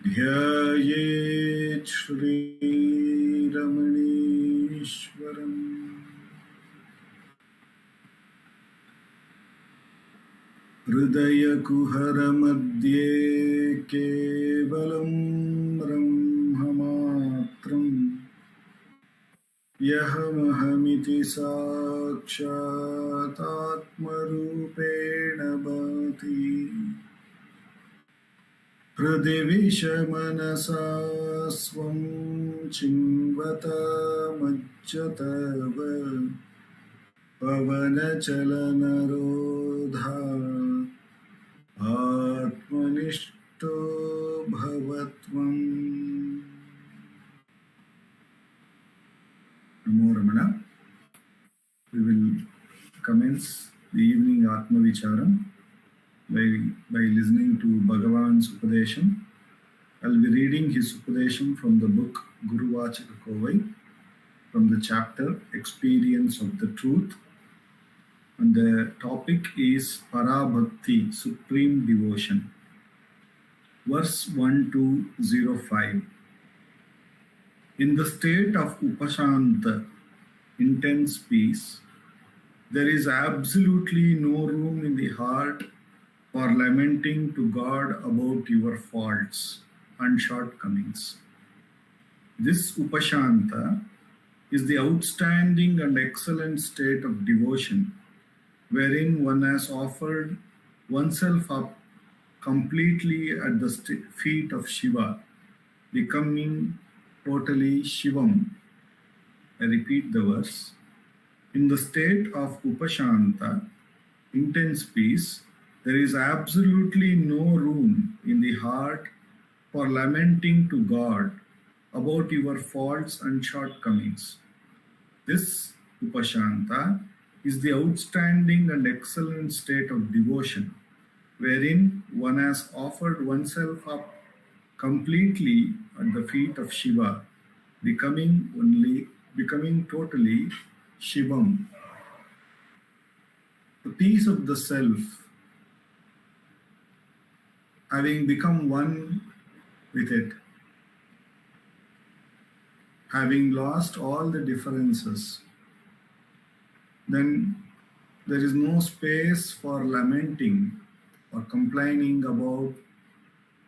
Dhyayet Shri Ramanishwaram Hridaya Kuhara Madhye Kevalam Brahmamatram Yahamahamiti Sakshat Atmarupena Bhati Pradivishmanasa Swam Chingvata Majjatava Pavana Chalanarodha Atmanishto Bhavatvam Namo Ramana. We will commence the evening Atma Vicharam by listening to Bhagavan's Upadesham. I'll be reading his Upadesham from the book Guru Vachaka Kovai, from the chapter Experience of the Truth. And the topic is Parabhakti, Supreme Devotion. Verse 1205. In the state of Upashanta, intense peace, there is absolutely no room in the heart for lamenting to God about your faults and shortcomings. This Upashanta is the outstanding and excellent state of devotion wherein one has offered oneself up completely at the feet of Shiva, becoming totally Shivam. I repeat the verse. In the state of Upashanta, intense peace, there is absolutely no room in the heart for lamenting to God about your faults and shortcomings. This Upashanta is the outstanding and excellent state of devotion, wherein one has offered oneself up completely at the feet of Shiva, becoming totally Shivam. The peace of the self, having become one with it, having lost all the differences, then there is no space for lamenting or complaining about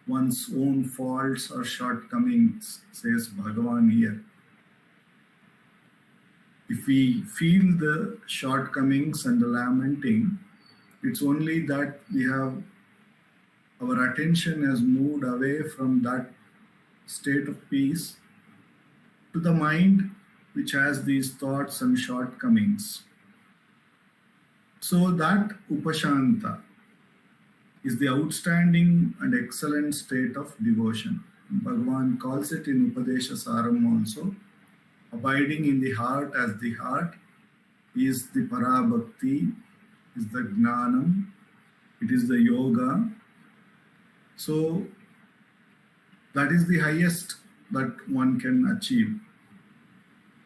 one's own faults or shortcomings, says Bhagavan here. If we feel the shortcomings and the lamenting, it's only that our attention has moved away from that state of peace to the mind which has these thoughts and shortcomings. So that Upashanta is the outstanding and excellent state of devotion. Bhagavan calls it in Upadesa Saram also. Abiding in the heart as the heart is the Parabhakti, is the Gnanam, it is the Yoga. So that is the highest that one can achieve,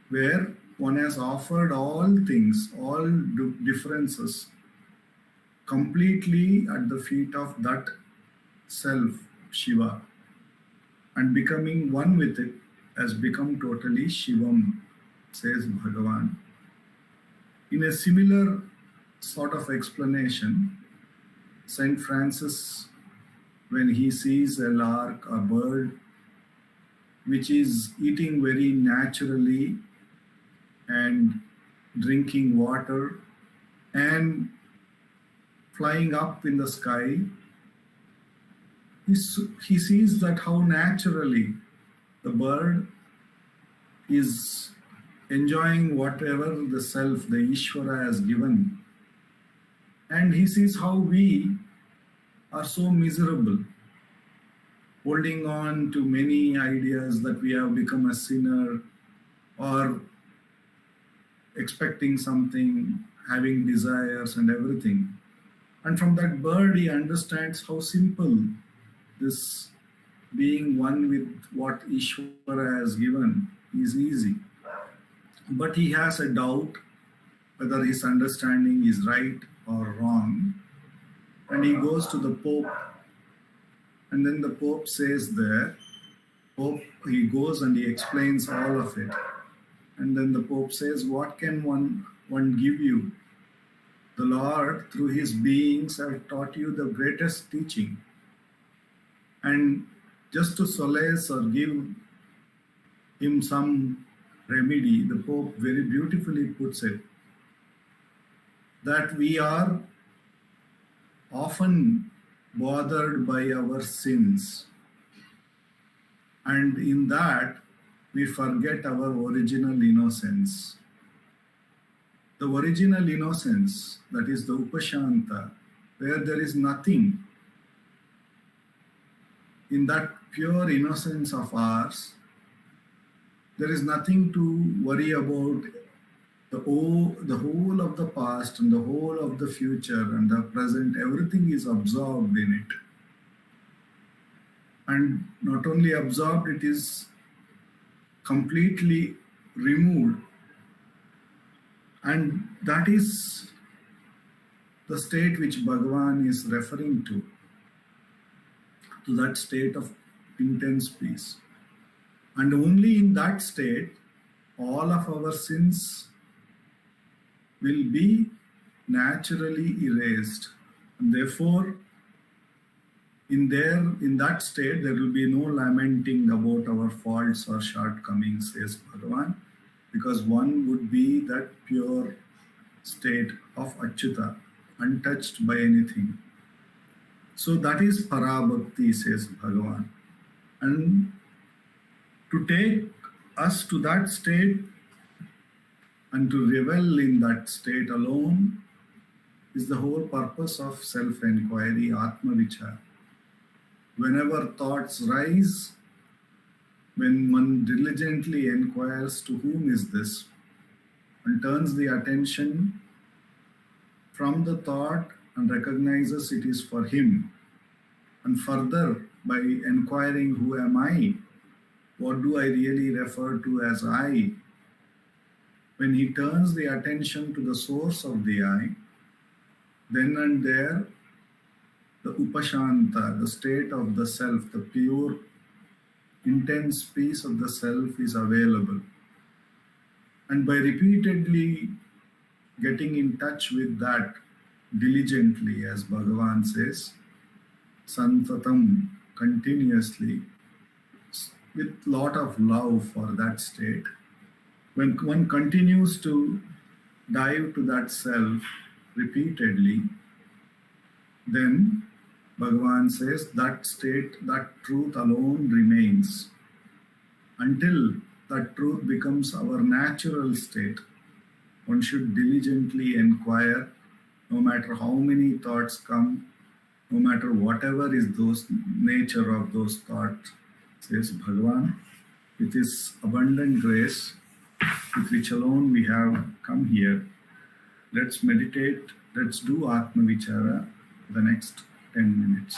where one has offered all things, all differences, completely at the feet of that self, Shiva, and becoming one with it has become totally Shivam, says Bhagavan. In a similar sort of explanation, Saint Francis, when he sees a lark, a bird, which is eating very naturally and drinking water and flying up in the sky, he sees that how naturally the bird is enjoying whatever the self, the Ishvara, has given. And he sees how we are so miserable, holding on to many ideas that we have become a sinner, or expecting something, having desires and everything. And from that bird, he understands how simple this being one with what Ishvara has given is easy. But he has a doubt whether his understanding is right or wrong. And he goes to the Pope, and then the Pope says there, he goes and he explains all of it. And then the Pope says, what can one give you? The Lord, through his beings, have taught you the greatest teaching. And just to solace or give him some remedy, the Pope very beautifully puts it, that we are often bothered by our sins. And in that, we forget our original innocence. The original innocence, that is the Upashanta, where there is nothing. In that pure innocence of ours, there is nothing to worry about. The whole of the past and the whole of the future and the present, everything is absorbed in it. And not only absorbed, it is completely removed. And that is the state which Bhagavan is referring to that state of intense peace. And only in that state, all of our sins will be naturally erased. And therefore, in that state, there will be no lamenting about our faults or shortcomings, says Bhagavan, because one would be that pure state of Achyuta, untouched by anything. So that is Parabhakti, says Bhagavan. And to take us to that state and to revel in that state alone is the whole purpose of self-enquiry, Atma-vichar. Whenever thoughts rise, when one diligently inquires to whom is this, and turns the attention from the thought and recognizes it is for him, and further by inquiring who am I, what do I really refer to as I, when he turns the attention to the source of the I, then and there the Upashanta, the state of the self, the pure, intense peace of the self is available. And by repeatedly getting in touch with that diligently, as Bhagavan says, santatam, continuously, with lot of love for that state, when one continues to dive to that self repeatedly, then Bhagavan says that state, that truth alone remains until that truth becomes our natural state. One should diligently inquire, no matter how many thoughts come, no matter whatever is those nature of those thoughts, says Bhagavan, with his abundant grace, with which alone we have come here. Let's meditate, let's do Atma Vichara for the next 10 minutes.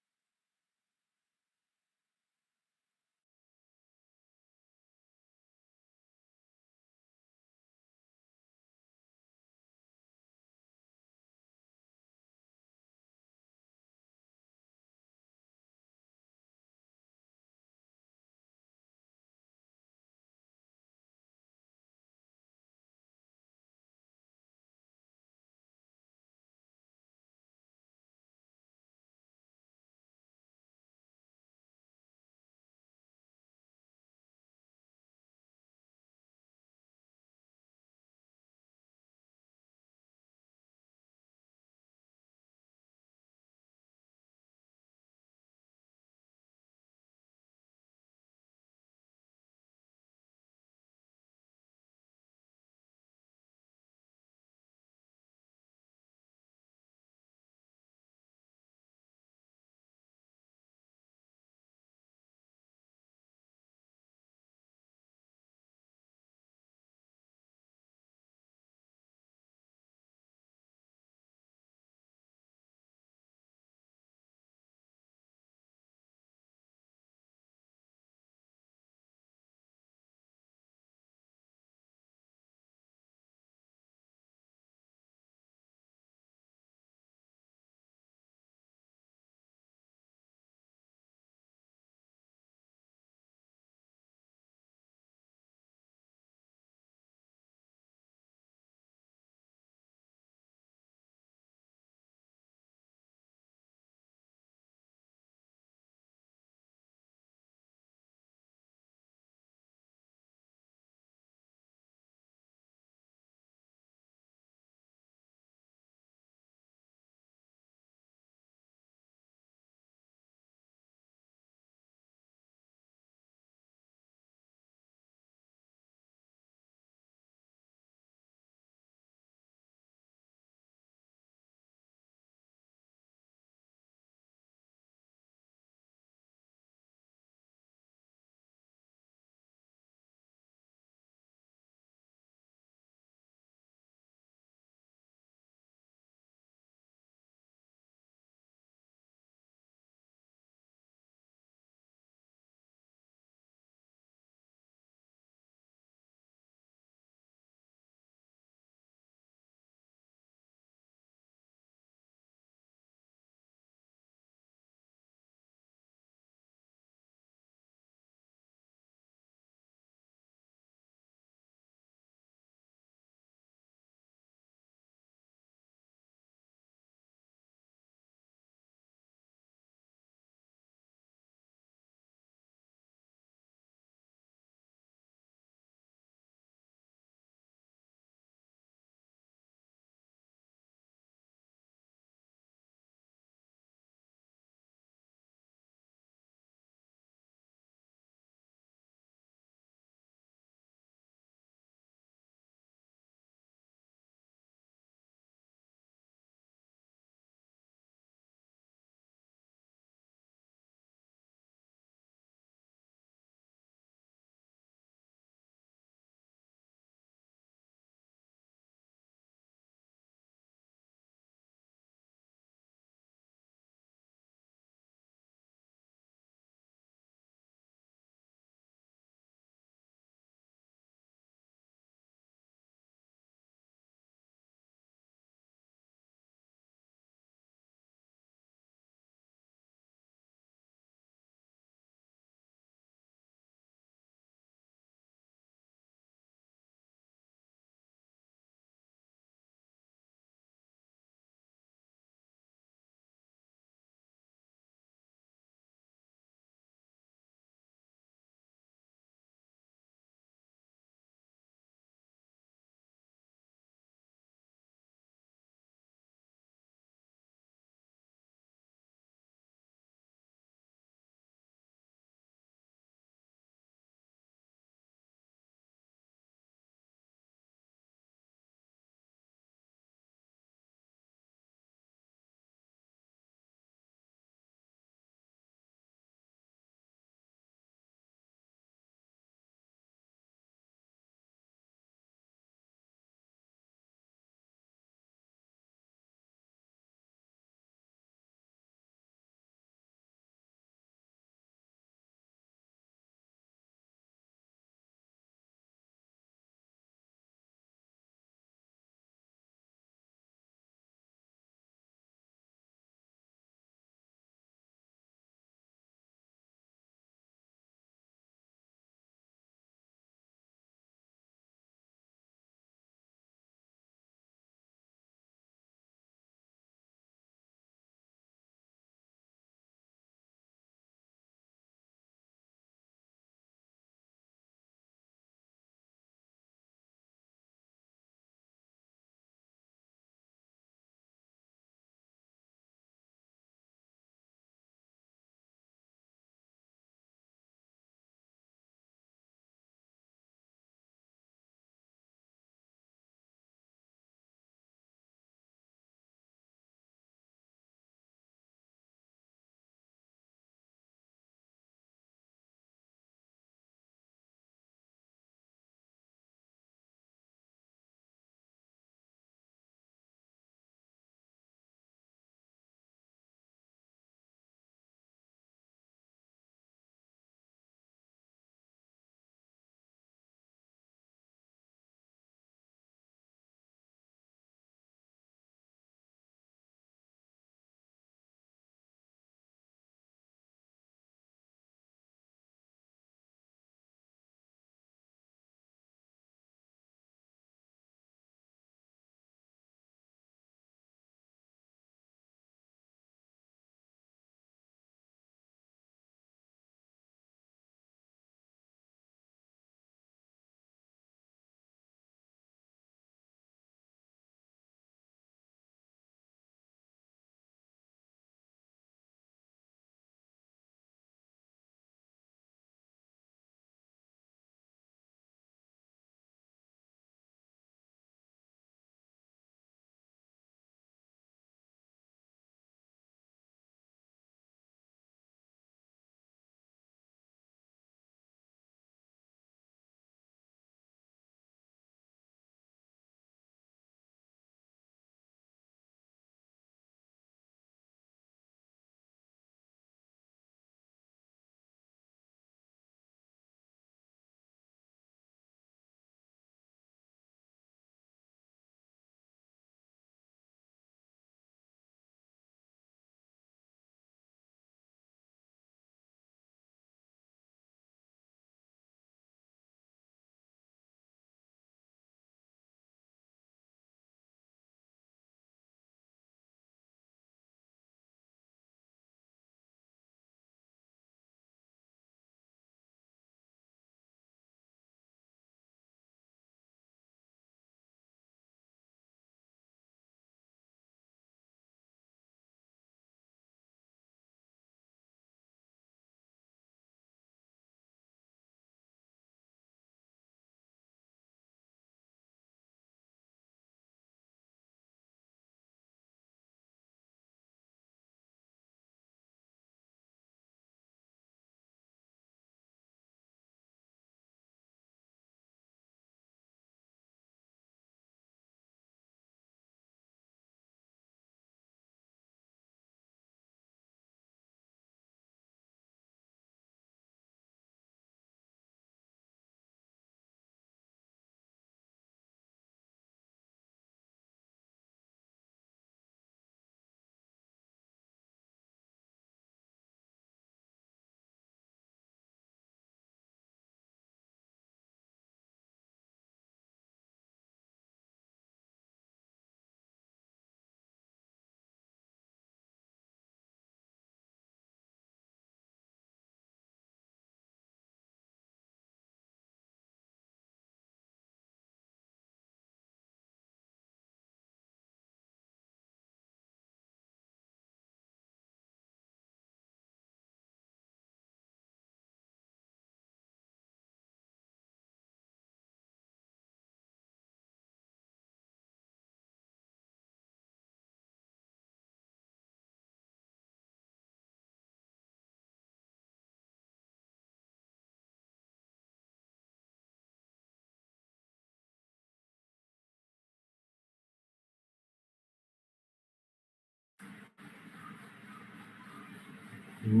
Namo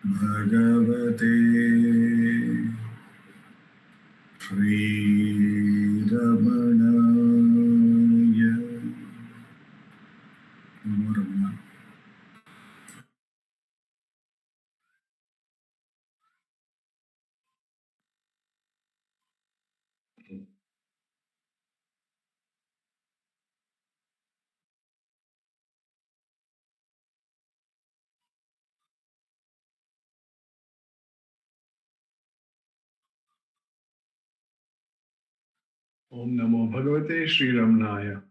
Bhagavate Sri Ramanaya. Namo Ramana. Om Namo Bhagavate Sri Ramanaya.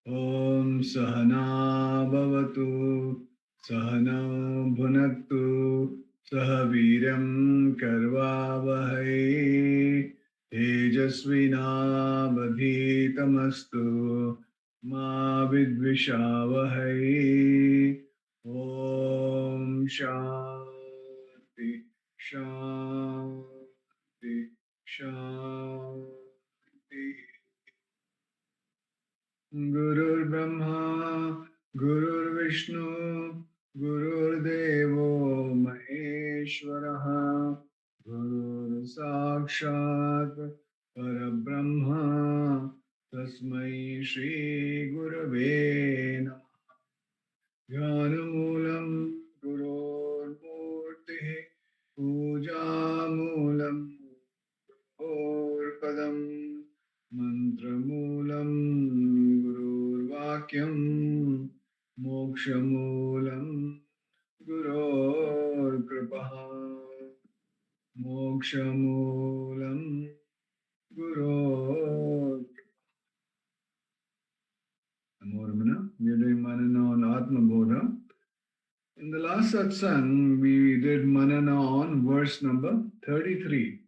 Om Sahana Bhavatu Sahana Bhunaktu Sahaviram Karvavahai Tejasvinavadhitamastu Ma Vidvishavahai. Om Shanti Shanti Shanti. Gurur Brahma, Gurur Vishnu, Gurur Devo Maheshwaraha, Gurur Sakshat Parabrahma, Tasmai Shri Gurave Namah. Jnanamulam Gurur Murti, Pujamulam Gurur Padam, Mantramulam Gurur Vakyam, Mokshamulam Gurur Kripaha, Mokshamulam Gurur. Namo Ramana. We are doing Manana on Atma Bodha. In the last satsang, we did Manana on verse number 33.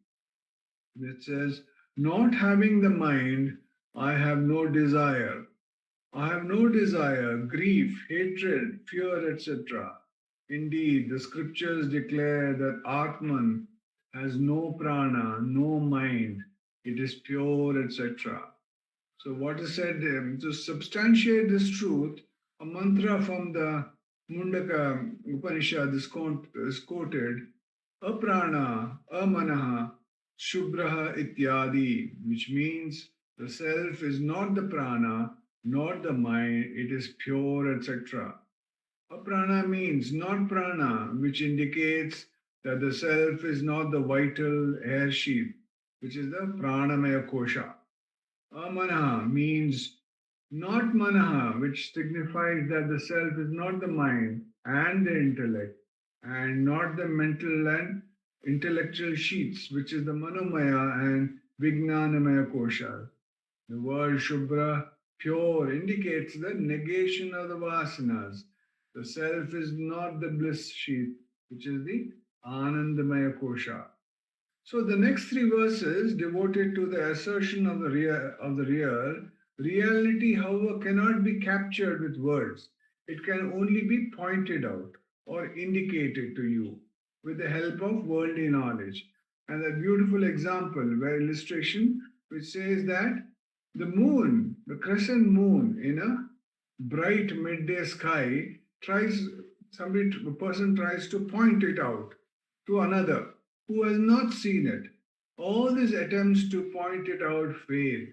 It says, not having the mind, I have no desire. I have no desire, grief, hatred, fear, etc. Indeed, the scriptures declare that Atman has no prana, no mind. It is pure, etc. So what is said there? To substantiate this truth, a mantra from the Muktaka Upanishad is quoted, Aprana, Amanaha, Shubhraha Ityadi, which means the self is not the prana, not the mind, it is pure, etc. Aprana means not prana, which indicates that the self is not the vital air sheath, which is the pranamaya kosha. Amanaha means not manaha, which signifies that the self is not the mind and the intellect, and not the mental and intellectual sheets, which is the manomaya and vijnanamaya koshas. The word Shubhra, pure, indicates the negation of the vasanas. The self is not the bliss sheath, which is the Anandamaya kosha. So the next three verses devoted to the assertion of the real. Reality, however, cannot be captured with words. It can only be pointed out or indicated to you with the help of worldly knowledge. And that beautiful example where illustration which says that the moon, the crescent moon in a bright midday sky, a person tries to point it out to another who has not seen it. All these attempts to point it out fail.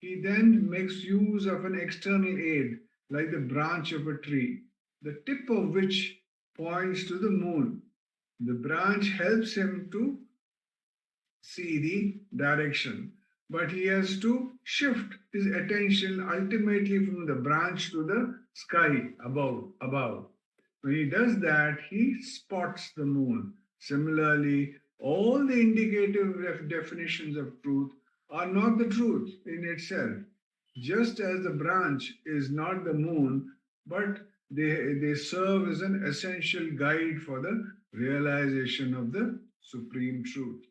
He then makes use of an external aid, like the branch of a tree, the tip of which points to the moon. The branch helps him to see the direction, but he has to shift his attention ultimately from the branch to the sky above. When he does that, he spots the moon. Similarly, all the indicative definitions of truth are not the truth in itself. Just as the branch is not the moon, but they serve as an essential guide for the realization of the supreme truth.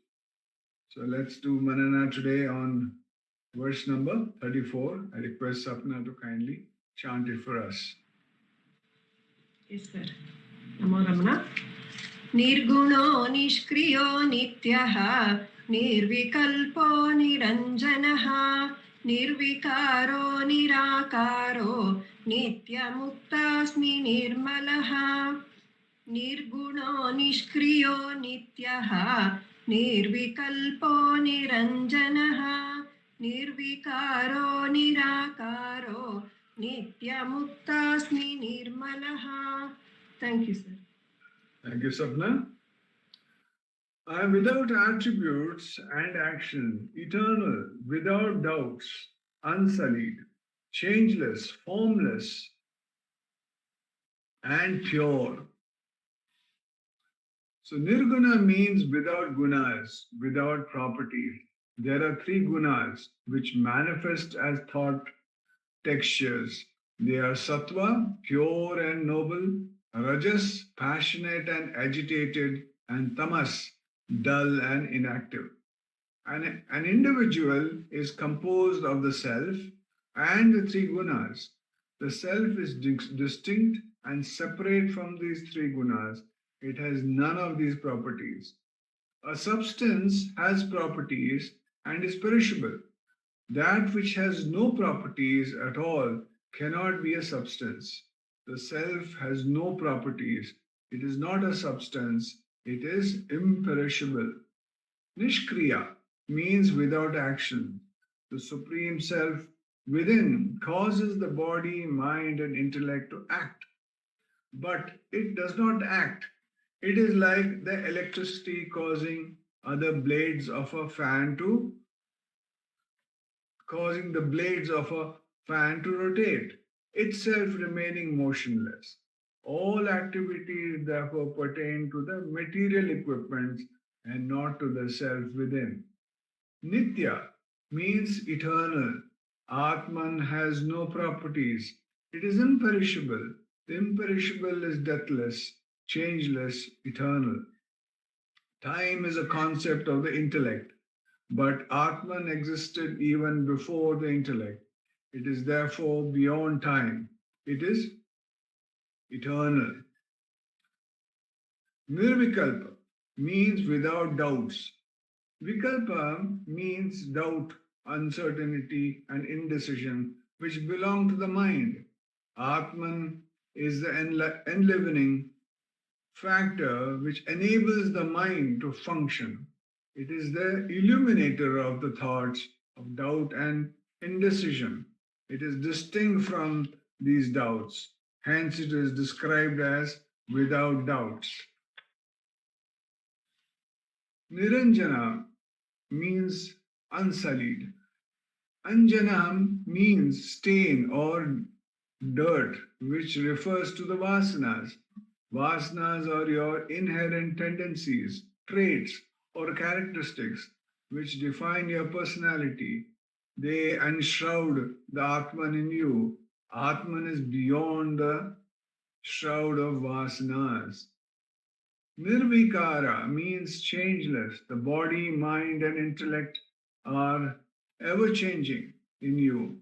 So let's do Manana today on verse number 34. I request Sapna to kindly chant it for us. Yes, sir. Namo Ramana. Nirguno nishkriyo nityaha nirvikalpo niranjanaha nirvikaro nirakaro nityamuktasmi nirmalaha nirguno nishkriyo nityaha nirvikalpo niranjanaha nirvikaro nirakaro nityamuktasmi nirmalaha. Thank you, sir. Thank you, Sapna. I am without attributes and action, eternal, without doubts, unsullied, changeless, formless, and pure. So nirguna means without gunas, without properties. There are three gunas which manifest as thought textures. They are sattva, pure and noble, rajas, passionate and agitated, and tamas, dull and inactive. An individual is composed of the self and the three gunas. The self is distinct and separate from these three gunas. It has none of these properties. A substance has properties and is perishable. That which has no properties at all cannot be a substance. The self has no properties. It is not a substance. It is imperishable. Nishkriya means without action. The Supreme Self within causes the body, mind, and intellect to act. But it does not act. It is like the electricity causing the blades of a fan to rotate, itself remaining motionless. All activities therefore pertain to the material equipments and not to the self within. Nitya means eternal. Atman has no properties. It is imperishable. The imperishable is deathless, changeless, eternal. Time is a concept of the intellect, but Atman existed even before the intellect. It is therefore beyond time. It is eternal. Nirvikalpa means without doubts. Vikalpa means doubt, uncertainty, and indecision, which belong to the mind. Atman is the enlivening factor which enables the mind to function. It is the illuminator of the thoughts of doubt and indecision. It is distinct from these doubts. Hence, it is described as without doubts. Niranjana means unsullied. Anjanam means stain or dirt, which refers to the vasanas. Vasanas are your inherent tendencies, traits, or characteristics which define your personality. They enshroud the Atman in you. Atman is beyond the shroud of vasanas. Nirvikara means changeless. The body, mind, and intellect are ever changing in you.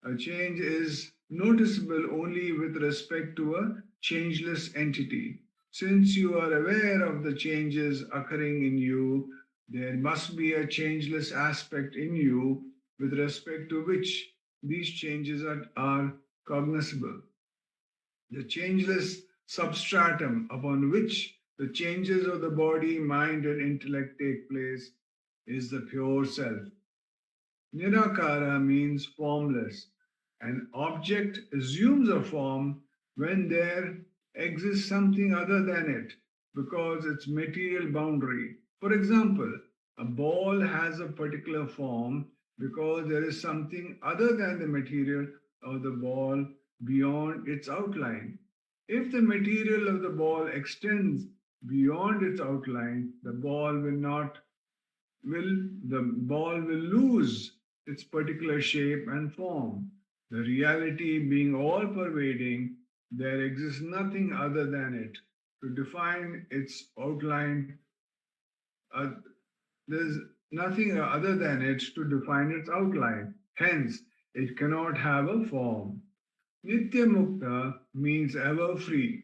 A change is noticeable only with respect to a changeless entity. Since you are aware of the changes occurring in you, there must be a changeless aspect in you with respect to which these changes are cognizable. The changeless substratum upon which the changes of the body, mind, and intellect take place is the pure self. Nirakara means formless. An object assumes a form when there exists something other than it, because its material boundary. For example, a ball has a particular form because there is something other than the material of the ball beyond its outline. If the material of the ball extends beyond its outline, the ball will lose its particular shape and form. The reality being all pervading, There exists nothing other than it to define its outline. There's nothing other than it to define its outline. Hence, it cannot have a form. Nitya Mukta means ever free.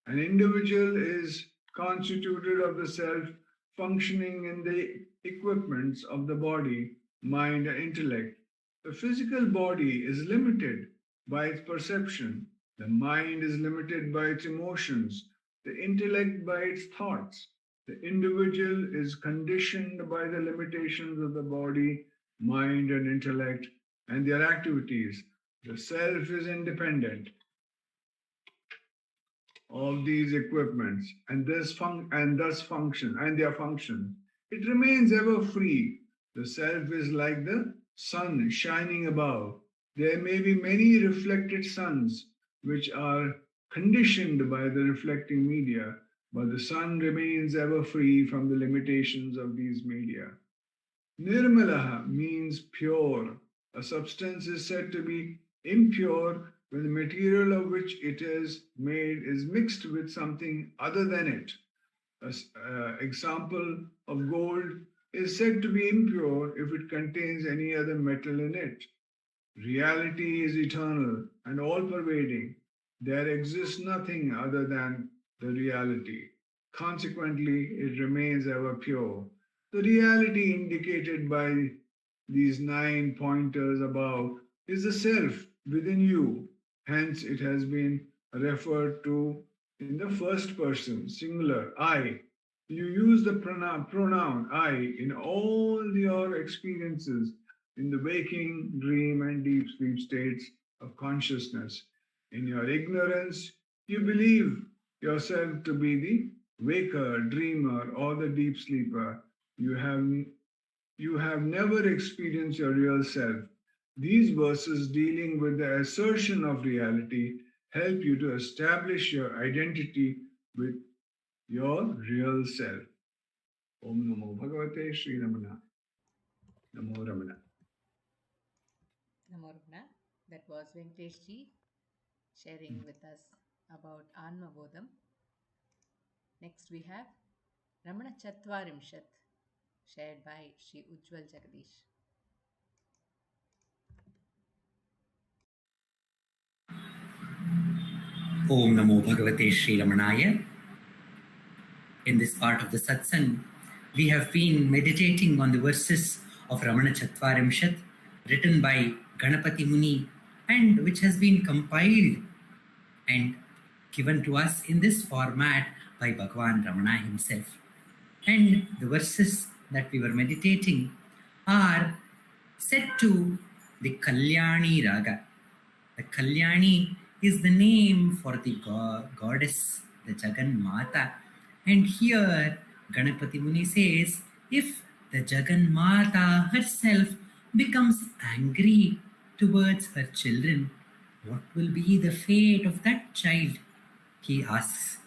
An individual is constituted of the self functioning in the equipments of the body, mind, and intellect. The physical body is limited by its perception, the mind is limited by its emotions, the intellect by its thoughts. The individual is conditioned by the limitations of the body, mind, and intellect and their activities. The self is independent of these equipments and thus function and their function. It remains ever free. The self is like the sun shining above. There may be many reflected suns which are conditioned by the reflecting media, but the sun remains ever free from the limitations of these media. Nirmalaha means pure. A substance is said to be impure when the material of which it is made is mixed with something other than it. An example of gold is said to be impure if it contains any other metal in it. Reality is eternal and all-pervading. There exists nothing other than the reality. Consequently, it remains ever pure. The reality indicated by these 9 pointers above is the self within you. Hence, it has been referred to in the first person, singular, I. You use the pronoun I in all your experiences in the waking, dream, and deep sleep states of consciousness. In your ignorance, you believe yourself to be the waker, dreamer, or the deep sleeper. You have never experienced your real self. These verses dealing with the assertion of reality help you to establish your identity with your real self. Om Namo Bhagavate Sri Ramana. Namo Ramana. Namo Ramana. That was Venkatesh ji sharing with us about Anma Bodham. Next we have Ramanacentre shared by Sri Ujwal Jagadeesh. Om Namo Bhagavate Sri Ramanaya. In this part of the satsang, we have been meditating on the verses of Ramanacentre written by Ganapati Muni and which has been compiled and given to us in this format by Bhagavan Ramana himself. And the verses that we were meditating are set to the Kalyani Raga. The Kalyani is the name for the goddess, the Jagan Mata. And here Ganapati Muni says, if the Jagan Mata herself becomes angry towards her children, what will be the fate of that child? He asks.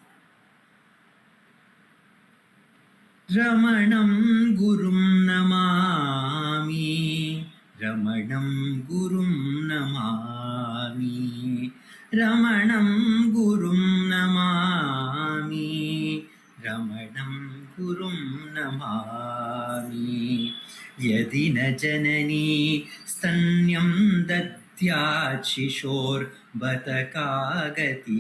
Ramanam Gurum Namami, Ramanam Gurum Namami, Ramanam Gurum Namami, Ramanam Gurum Namami. Yadina Janani Stanyam Datyat Shishor Batakagati.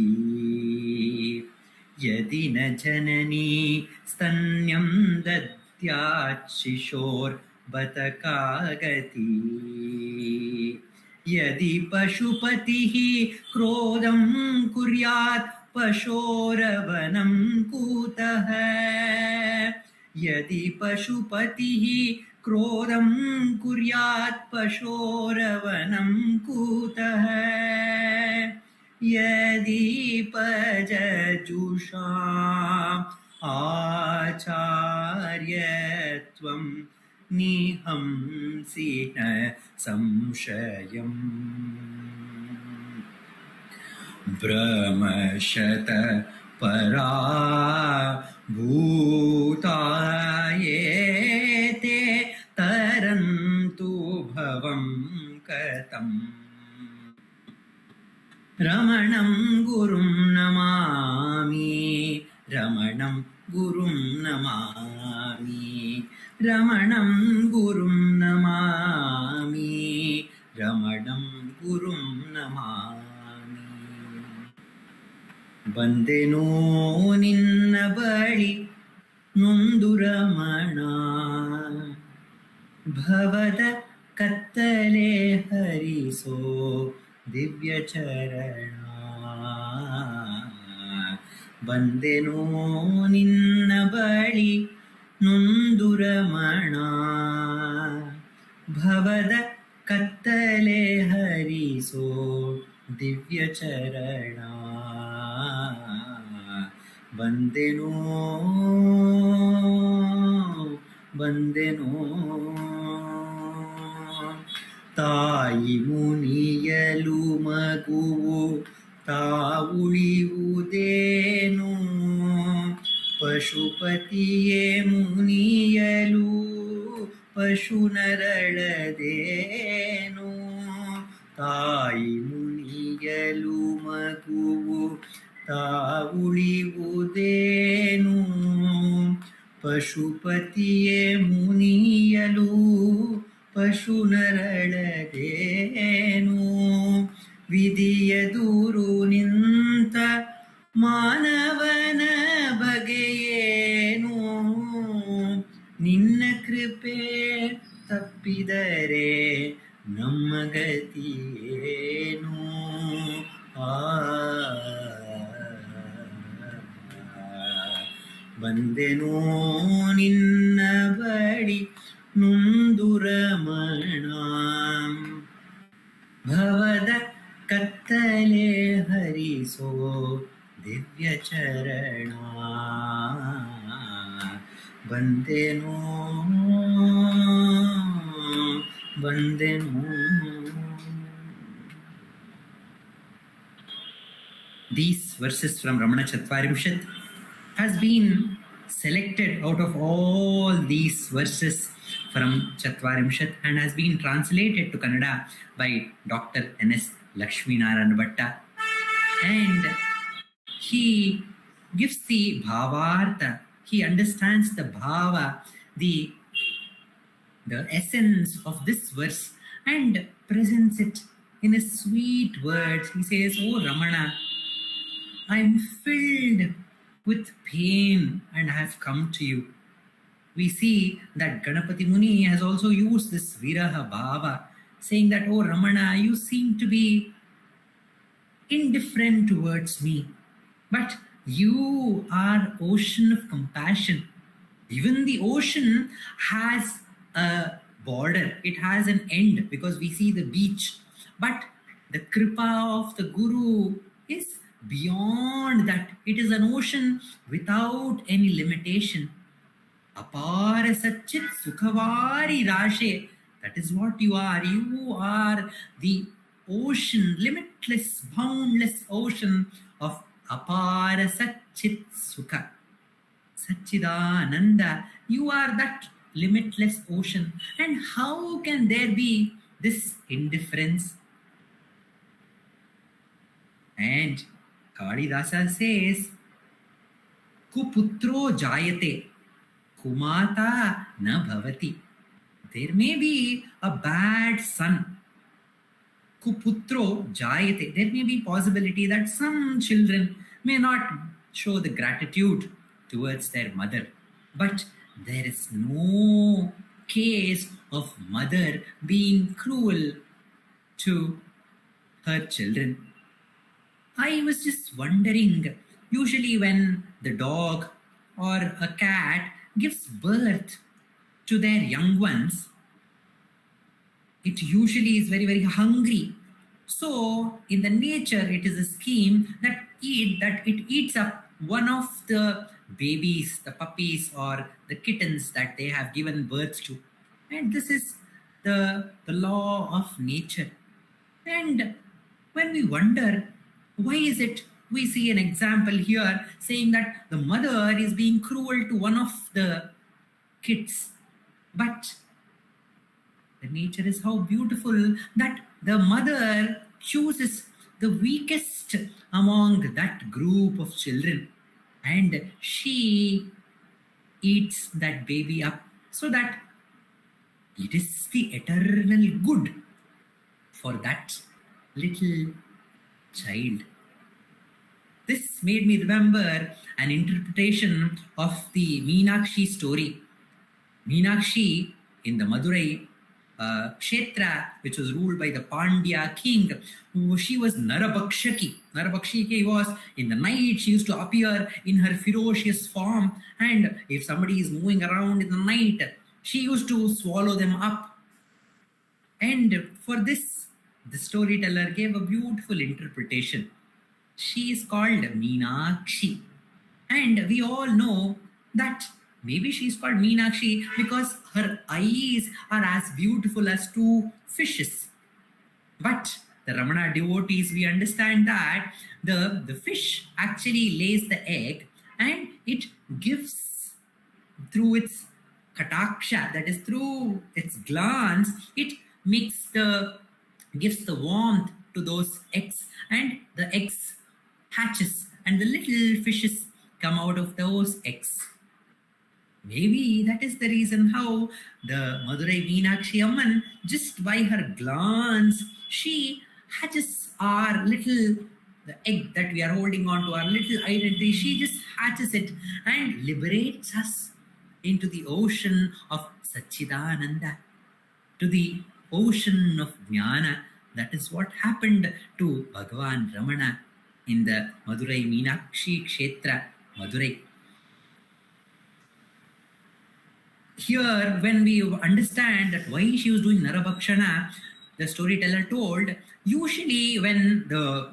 Yadi na janani stanyam datyat shishor batakagati. Yadi pashupatihi krodam kuryat pashoravanam kutah. Yadi pashupatihi krodam kuryat pashoravanam kutah. Yadi pajajusham acharyatvam nihamsina samshayam. Brahmashata para bhutayete tarantu bhavam katam. Ramanam Gurum Namami, Ramanam Gurum Namami, Ramanam Gurum Namami, Ramanam Gurum Namami. Bandeno ninna bali nondu Ramana, Bhavada kattale hariso Divya Charana. Bandeno ninna bali nondu Ramana, Bhavada kattale hariso Divya Charana. Bandeno ತಾಯಿ ಮುನಿಯಲು ಮಗುವು ತಾವುಳಿಯುವುದೇನು ಪಶುಪತಿಯೇ ಮುನಿಯಲು ಪಶು ನರಳದೇನು ತಾಯಿ ಮುನಿಯಲು ಮಗುವು ತಾವುಳಿಯುವುದೇನು ಪಶುಪತಿಯೇ ಮುನಿಯಲು ಪಶು ನರಳದೇನು ವಿಧಿಯದುರು ನಿಂತ ಮಾನವನ ಬಗೆಯೇನು ನಿನ್ನ ಕೃಪೆ ತಪ್ಪಿದರೆ ನಮ್ಮ ಗತಿಯೇನು ಬಂದೆನೋ ನಿನ್ನ ಬಳಿ ನೊಂದು ರಮಣ ಭವದ ಕತ್ತಲೆ ಹರಿಸೋ ದಿವ್ಯ ಚರಣ ಬಂದೆನೋ These verses from Ramana Chatvarimshat has been selected out of all these verses from Chatvarimshat and has been translated to Kannada by Dr. N.S. Lakshminarayan Bhatta. And he gives the bhavartha, he understands the bhava, the essence of this verse and presents it in a sweet words. He says, "Oh Ramana, I am filled with pain and I have come to you." We see that Ganapati Muni has also used this Viraha Bhava, saying that, "Oh Ramana, you seem to be indifferent towards me, but you are ocean of compassion." Even the ocean has a border, it has an end, because we see the beach, but the kripa of the Guru is beyond that. It is an ocean without any limitation. Apara Satchit Sukhavari Rashe. That is what you are. You are the ocean, limitless, boundless ocean of Apara Satchit Sukha. Satchidananda. You are that limitless ocean. And how can there be this indifference? And Kalidasa says, Kuputro Jayate, Kumata na bhavati. There may be a bad son. Kuputro Jayate. There may be possibility that some children may not show the gratitude towards their mother. But there is no case of mother being cruel to her children. I was just wondering, usually when the dog or a cat gives birth to their young ones, it usually is very, very hungry. So in the nature, it is a scheme that it eats up one of the babies, the puppies or the kittens that they have given birth to. And this is the law of nature. And when we wonder, why is it we see an example here saying that the mother is being cruel to one of the kids, but the nature is how beautiful that the mother chooses the weakest among that group of children, and she eats that baby up so that it is the eternal good for that little child. This made me remember an interpretation of the Meenakshi story. Meenakshi in the Madurai Kshetra, which was ruled by the Pandya king, she was Narabakshaki. Narabakshaki was, in the night, she used to appear in her ferocious form, and if somebody is moving around in the night, she used to swallow them up. And for this, the storyteller gave a beautiful interpretation. She is called Meenakshi. And we all know that maybe she is called Meenakshi because her eyes are as beautiful as two fishes. But the Ramana devotees, we understand that the fish actually lays the egg and it gives through its kataksha, that is through its glance, it gives the warmth to those eggs, and the eggs hatches and the little fishes come out of those eggs. Maybe that is the reason how the Madurai Meenakshi Amman, just by her glance, she hatches the egg that we are holding on to, our little identity. She just hatches it and liberates us into the ocean of Satchidananda, to the ocean of Jnana. That is what happened to Bhagavan Ramana in the Madurai Meenakshi Kshetra, Madurai. Here, when we understand that why she was doing Narabhakshana, the storyteller told, usually when the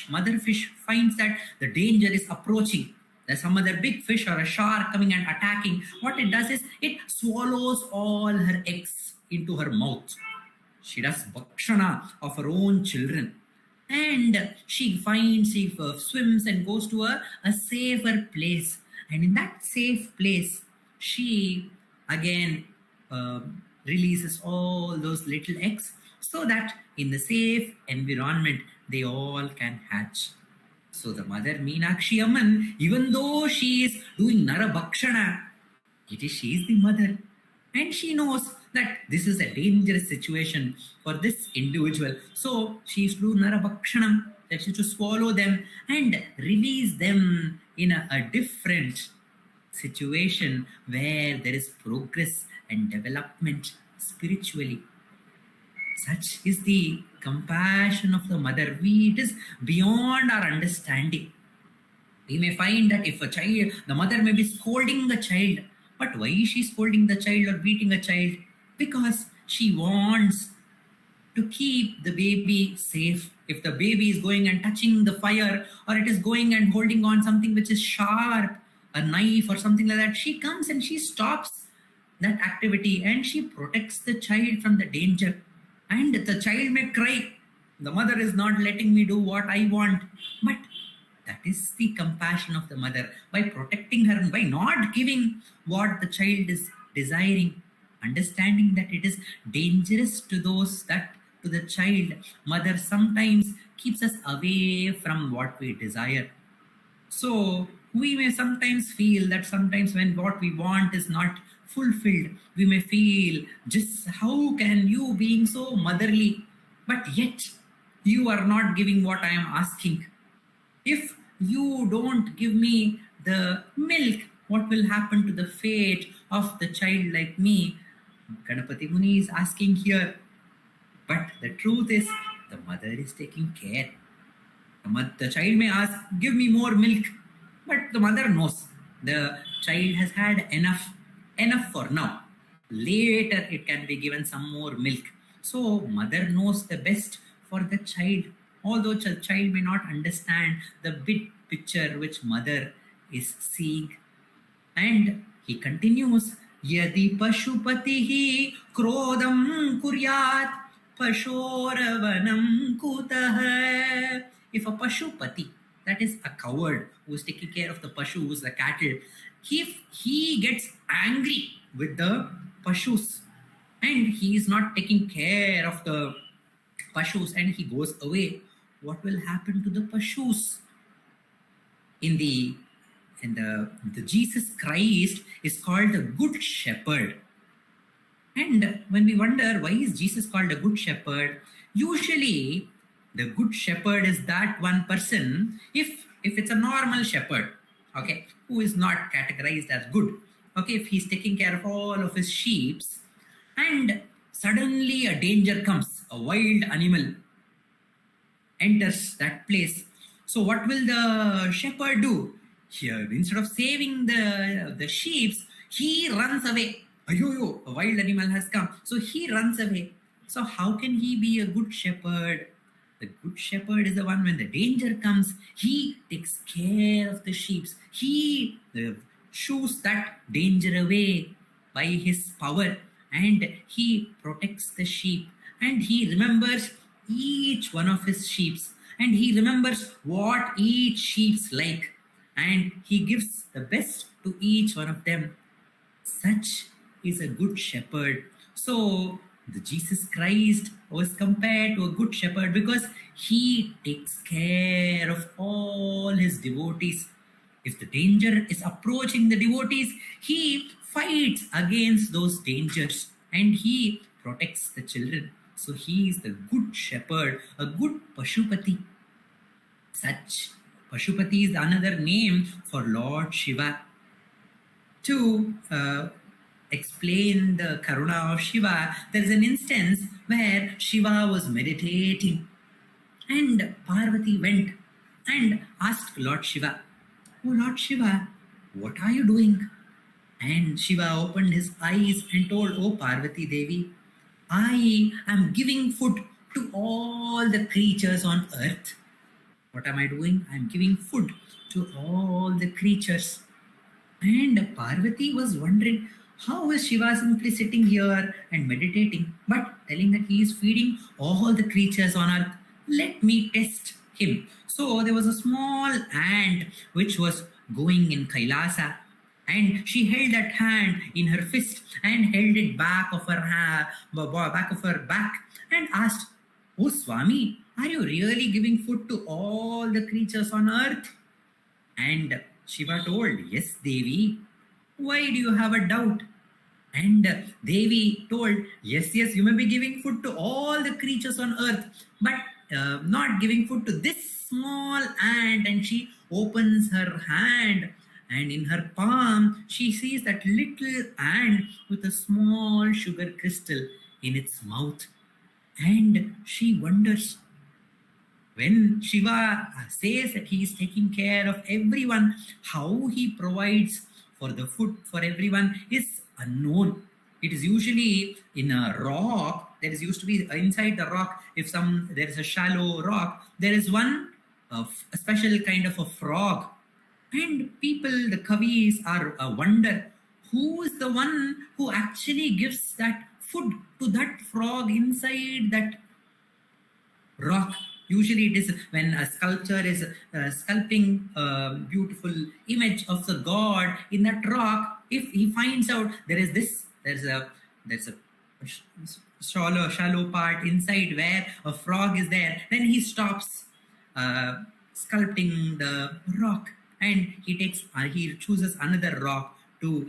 mother fish finds that the danger is approaching, there's some other big fish or a shark coming and attacking, what it does is it swallows all her eggs into her mouth. She does bhakshana of her own children. And she swims and goes to a safer place. And in that safe place, she again releases all those little eggs so that in the safe environment, they all can hatch. So the mother Meenakshi Amman, even though she is doing Narabhakshana, she is the mother. And she knows that this is a dangerous situation for this individual. So she is to do Narabhakshanam, that she is to swallow them and release them in a different situation where there is progress and development spiritually. Such is the compassion of the mother. It is beyond our understanding. We may find that if the mother may be scolding the child, but why is she scolding the child or beating a child? Because she wants to keep the baby safe. If the baby is going and touching the fire, or it is going and holding on something which is sharp, a knife or something like that, she comes and she stops that activity and she protects the child from the danger. And the child may cry, the mother is not letting me do what I want. But that is the compassion of the mother. By protecting her, by not giving what the child is desiring, understanding that it is dangerous to the child, mother sometimes keeps us away from what we desire. So we may sometimes feel that sometimes when what we want is not fulfilled, we may feel, just how can you being so motherly, but yet you are not giving what I am asking. If you don't give me the milk, what will happen to the fate of the child like me? Ganapati Muni is asking here. But the truth is, the mother is taking care. The child may ask, give me more milk. But the mother knows the child has had enough for now. Later it can be given some more milk. So mother knows the best for the child. Although the child may not understand the big picture which mother is seeing. And he continues, Yadi Pashupatihi Krodam Kuryat Pashoravanam Kutah. If a Pashupati, that is a coward who is taking care of the Pashus, the cattle, if he gets angry with the Pashus and he is not taking care of the Pashus and he goes away, what will happen to the Pashus? In the Jesus Christ is called the Good Shepherd. And when we wonder why is Jesus called a Good Shepherd, usually the Good Shepherd is that one person, if it's a normal shepherd, okay, who is not categorized as good, okay, if he's taking care of all of his sheep and suddenly a danger comes, a wild animal enters that place. So what will the shepherd do? Here, instead of saving the sheep, he runs away. Ayo, a wild animal has come. So he runs away. So how can he be a good shepherd? The good shepherd is the one when the danger comes, he takes care of the sheep. He shoos that danger away by his power, and he protects the sheep, and he remembers each one of his sheep, and he remembers what each sheep's like, and he gives the best to each one of them. Such is a good shepherd. So the Jesus Christ was compared to a good shepherd because he takes care of all his devotees. If the danger is approaching the devotees, he fights against those dangers and he protects the children. So he is the good shepherd, a good Pashupati. Such Pashupati is another name for Lord Shiva. To explain the Karuna of Shiva, there is an instance where Shiva was meditating and Parvati went and asked Lord Shiva, "Oh Lord Shiva, what are you doing?" And Shiva opened his eyes and told, "Oh Parvati Devi, I am giving food to all the creatures on earth." What am I doing? I am giving food to all the creatures. And Parvati was wondering, how is Shiva simply sitting here and meditating, but telling that he is feeding all the creatures on earth? Let me test him. So there was a small ant which was going in Kailasa, and she held that hand in her fist and held it back of her back and asked, "Oh Swami, are you really giving food to all the creatures on earth?" And Shiva told, "Yes, Devi. Why do you have a doubt?" And Devi told, yes, you may be giving food to all the creatures on earth, but not giving food to this small ant. And she opens her hand, and in her palm, she sees that little ant with a small sugar crystal in its mouth. And she wonders, when Shiva says that he is taking care of everyone, how he provides for the food for everyone is unknown. It is usually in a rock. There is used to be inside the rock, if there is a shallow rock, there is one a special kind of a frog. And people, the Kavis, are wonder, who is the one who actually gives that food to that frog inside that rock? Usually it is when a sculptor is sculpting a beautiful image of the god in that rock. If he finds out there's a shallow part inside where a frog is there, then he stops sculpting the rock and he chooses another rock to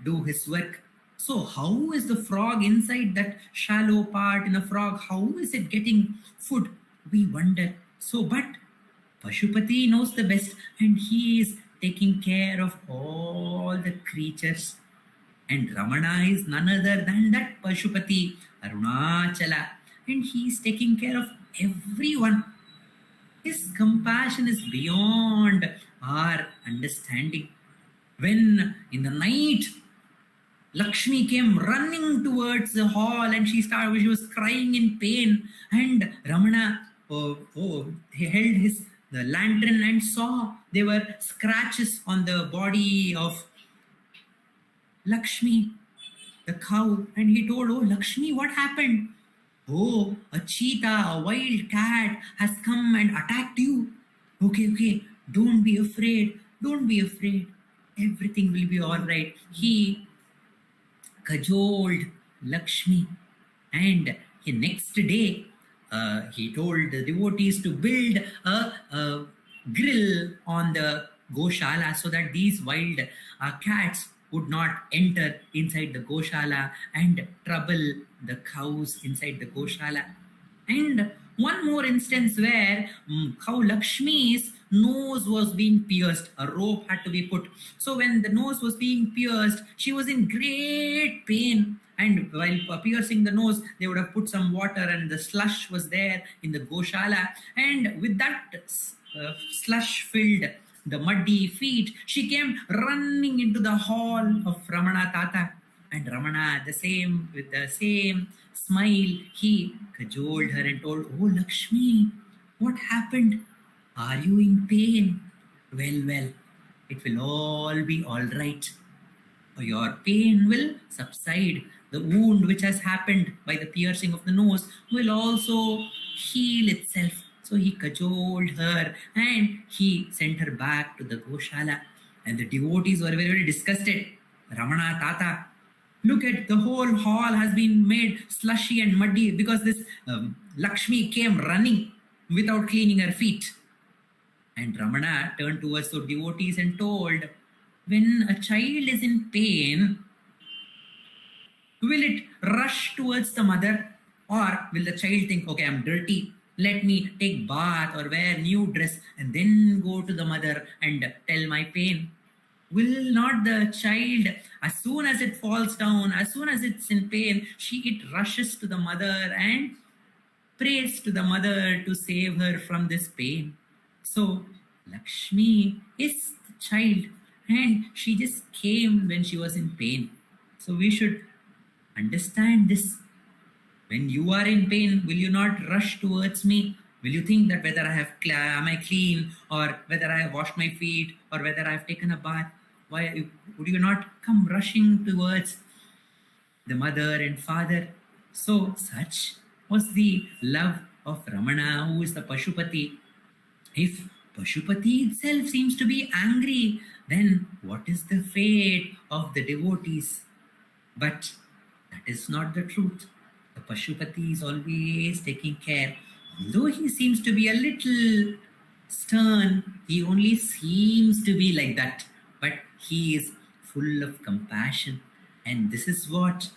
do his work. So how is the frog inside that shallow part in a frog? How is it getting food? We wonder. So, but Pashupati knows the best, and he is taking care of all the creatures. And Ramana is none other than that Pashupati, Arunachala, and he is taking care of everyone. His compassion is beyond our understanding. When in the night, Lakshmi came running towards the hall and she was crying in pain, and Ramana he held the lantern and saw there were scratches on the body of Lakshmi, the cow, and he told, "Oh Lakshmi, what happened?" "Oh, a cheetah, a wild cat has come and attacked you." Okay, don't be afraid, everything will be all right. He cajoled Lakshmi, and the next day he told the devotees to build a grill on the Goshala so that these wild cats would not enter inside the Goshala and trouble the cows inside the Goshala. And one more instance where cow Lakshmi's nose was being pierced, a rope had to be put. So when the nose was being pierced, she was in great pain. And while piercing the nose, they would have put some water, and the slush was there in the Goshala. And with that slush filled the muddy feet, she came running into the hall of Ramana Tata. And Ramana, with the same smile, he cajoled her and told, "Oh Lakshmi, what happened? Are you in pain? Well, it will all be all right. Your pain will subside. The wound which has happened by the piercing of the nose will also heal itself." So he cajoled her and he sent her back to the Goshala. And the devotees were very, very disgusted. "Ramana Tata, look at the whole hall has been made slushy and muddy because this Lakshmi came running without cleaning her feet." And Ramana turned towards the devotees and told, "When a child is in pain, will it rush towards the mother, or will the child think, okay, I'm dirty, let me take bath or wear new dress and then go to the mother and tell my pain? Will not the child, as soon as it falls down, as soon as it's in pain, it rushes to the mother and prays to the mother to save her from this pain? So Lakshmi is the child, and she just came when she was in pain. So we should understand this. When you are in pain, will you not rush towards me? Will you think that whether am I clean, or whether I have washed my feet, or whether I have taken a bath? Why would you not come rushing towards the mother and father? So such was the love of Ramana, who is the Pashupati. If Pashupati itself seems to be angry, then what is the fate of the devotees? But that is not the truth. The Pashupati is always taking care. Although he seems to be a little stern, he only seems to be like that. But he is full of compassion. And this is what,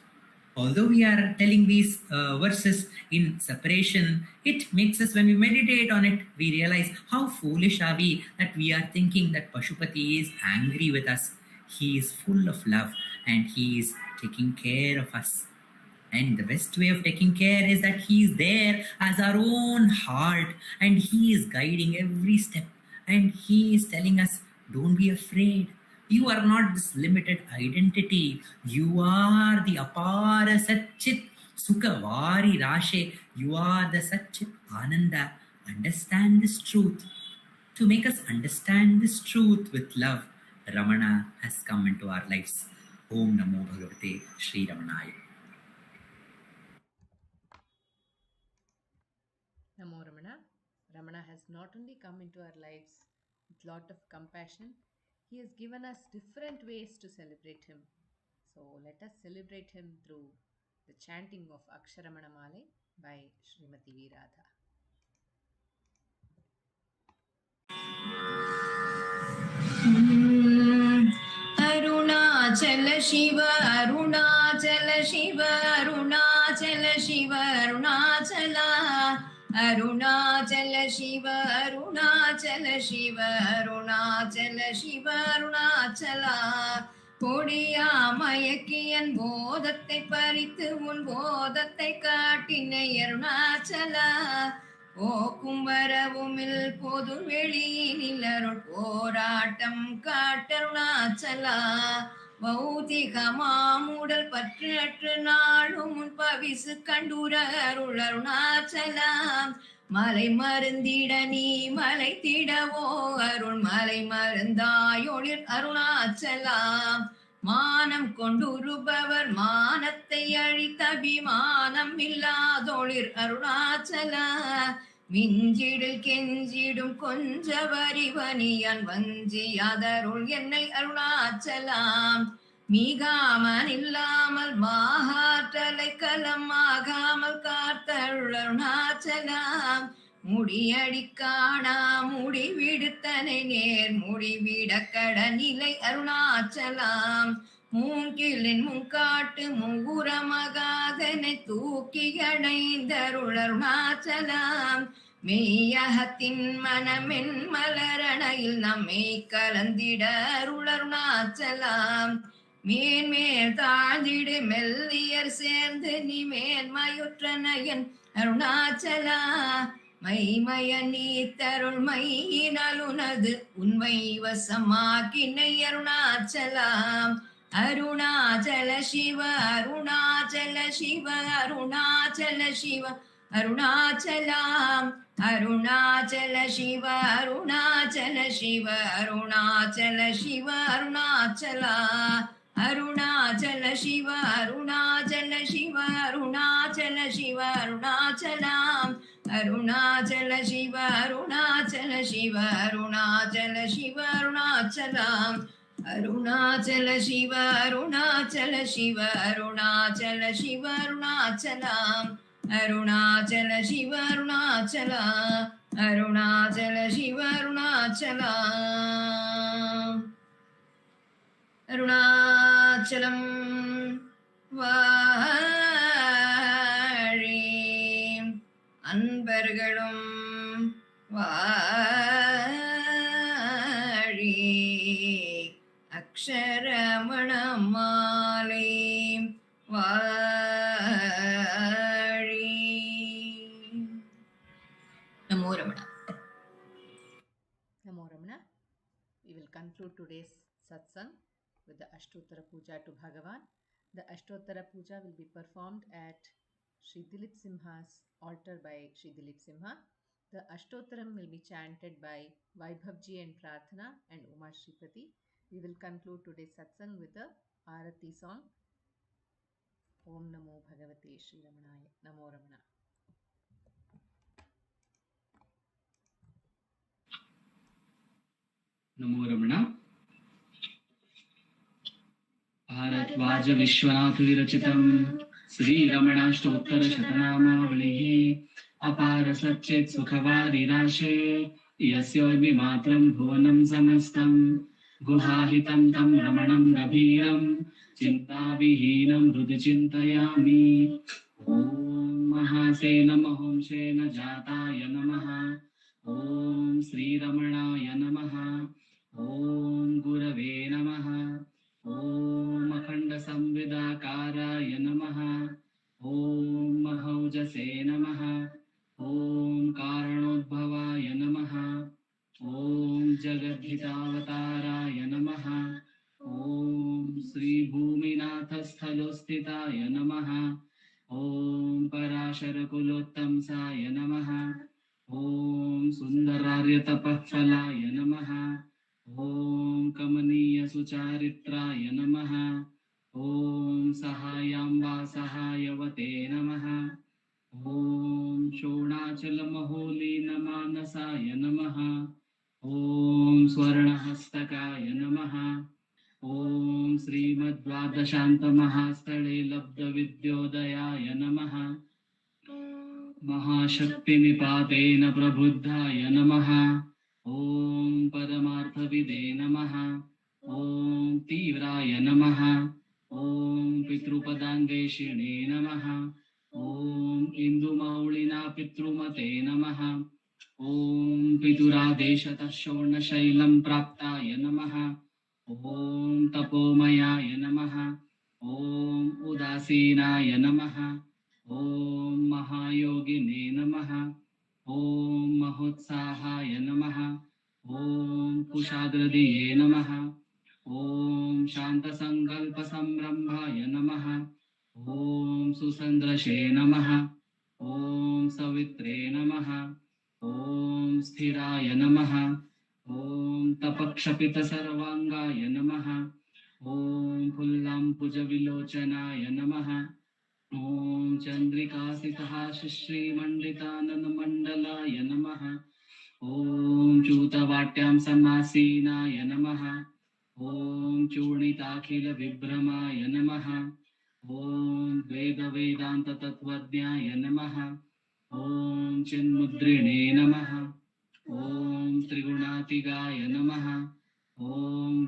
although we are telling these verses in separation, it makes us, when we meditate on it, we realize how foolish are we that we are thinking that Pashupati is angry with us. He is full of love and he is taking care of us. And the best way of taking care is that he is there as our own heart, and he is guiding every step, and he is telling us, don't be afraid. You are not this limited identity. You are the Apara Satchit Sukhavari Rashe. You are the Satchit Ananda. Understand this truth. To make us understand this truth with love, Ramana has come into our lives. Om Namo Bhagavate Sri Ramanaya. Namo Ramana. Ramana has not only come into our lives with lot of compassion, he has given us different ways to celebrate him. So let us celebrate him through the chanting of Aksharamanamalai by Srimati V. Radha. Arunachala Shiva, Arunachala Shiva, Arunachala Shiva, Arunachala. Arunachala Shiva, Arunachala Shiva, Arunachala Shiva, Arunachala. கொடியா மயக்கியன் போதத்தை பறித்து உன் போதத்தை காட்டினை அருணாச்சலா. போக்கும் வரவுமில் பொது வெளியினில் அருள் போராட்டம் காட்டருணாச்சலா. பௌதிக மாமுடல் பற்று அற்று நாளும் முன் பவிசு கண்டுர அருள் அருணாச்சலா. மலை மருந்திட நீ மலை திடவோ அருள் மலை மருந்தாயொளிர் அருணாச்சலா. மானம் கொண்டுருபவர் மானத்தை அழித்த அபிமானம் இல்லாதொளிர் அருணாச்சலா. மிஞ்சிடில் கெஞ்சிடும் கொஞ்ச வரிவனியன் வஞ்சியாதருள் என்னை அருணாச்சலாம். மீகாமல் இல்லாமல் மாகாற்றலை கலமாகாமல் காத்தருளாச்சலாம் முடியடி காணா முடி விடுத்தனை நேர் முடிவிட கடநிலை அருணாச்சலாம் மூங்கிலின் முன்காட்டு முகுரமகாதனை தூக்கி அடைந்தருளருணாச்சலாம் மெய்யகத்தின் மனமென் மலரணையில் நம்மை கலந்திட அருளருணாச்சலாம் மேன்மேல் தாழ்ந்திடு மெல்லியர் சேர்ந்து நீ மேன்மயுற்றனையன் அருணாச்சலா மைமய நீ தருள் மையினால் உனது உண்மை வசமாக்கினை அருணாச்சலாம் அருணாச்சல சிவ அருணாச்சல சிவ அருணாச்சல சிவ அருணாச்சலாம் அருணாச்சல சிவ அருணாச்சல சிவ அருணாச்சல சிவ அருணாச்சலா அருணாச்சல சிவ அருணாச்சல சிவ அருணாச்சல சிவ அருணாச்சலாம் அருணாச்சல சிவ அருணாச்சல சிவ அருணாச்சல சிவ அருணாச்சலாம் அருணாச்சல சிவ அருணாச்சல சிவ அருணாச்சல சிவ அருணாச்சலாம் அருணாச்சல சிவ அருணாச்சலா அருணாச்சல சிவ அருணாச்சலா அருணாச்சலம் வாழி அன்பர்களும் வாழி அக்ஷரமணமாலை வாழி. நமோ Ramana. Namo Ramana. We will conclude today's satsang with the Ashtottara puja to Bhagavan. The Ashtottara puja will be performed at Sri Dileep Simha's altar by Sri Dileep Simha. The Ashtottaram will be chanted by Vaibhavji and Prarthana and Uma Shripati. We will conclude today's satsang with the Arati song. Om Namo Bhagavate Shri Ramanaya. Namo Ramana. नमो रमणा. भारद्वाज विश्वनाथ विरचितं श्री रमणाष्टोत्तर शतनामावलिः अपार सच्चित् सुखवारिराशे यस्योर्मि मात्रं भुवनं समस्तं गुहाहितं तं रमणं गभीरं चिन्ताविहीनं हृदि चिन्तयामि. ॐ महासेन महोंशेन जाताय नमः. ॐ श्रीरमणाय नमः. ॐ गुरवे नमः. ॐ अखण्डसंविदाकाराय नमः. ॐ महौजसे नमः. ॐ कारणोद्भवाय नमः. ॐ जगद्धितावताराय नमः. ॐ श्रीभूमिनाथस्थलोस्थिताय नमः. ॐ पराशरकुलोत्तंसाय नमः. ॐ सुन्दरार्यतपःफलाय नमः. ॐ कमनीयसुचारित्राय नमः. ॐ सहायाम्बा सहायवते नमः. ॐ शोणाचलमहोलीनमानसाय नमः. ॐ स्वर्णहस्तकाय नमः. ॐ श्रीमद्द्वादशान्तमहास्थले लब्धविद्योदयाय नमः. महाशक्तिनिपातेन प्रबुद्धाय नमः. ॐ परमार्थविदे नमः. ॐ तीव्राय नमः. ॐ पितृपदाङ्गेशिणे नमः. ॐ इन्दुमौळिना पितृमते नमः. ॐ पितुरादेशतः शोणशैलं प्राप्ताय नमः. ॐ तपोमयाय नमः. ॐ उदासीनाय नमः. ॐ महायोगिने नमः. ॐ महोत्साहाय नमः. ॐ कुशाग्रदिये नमः. ॐ शान्तसङ्कल्पसंरम्भाय नमः. ॐ सुसन्द्रशे नमः. ॐ सवित्रे नमः. ॐ स्थिराय नमः. ॐ तपक्षपितसर्वाङ्गाय नमः. ॐ फुल्लाम्बुजविलोचनाय नमः. ॐ चन्द्रिकासितः श्रीमण्डिताननमण्डलाय नमः. ॐ चूतवाट्यां समासीनाय नमः. ॐ ॐ चूर्णिताखिलविभ्रमाय नमः। ॐ वेदवेदान्ततत्त्वज्ञाय नमः। ॐ चिन्मुद्रिणे नमः। ॐ त्रिगुणातिगाय नमः। ॐ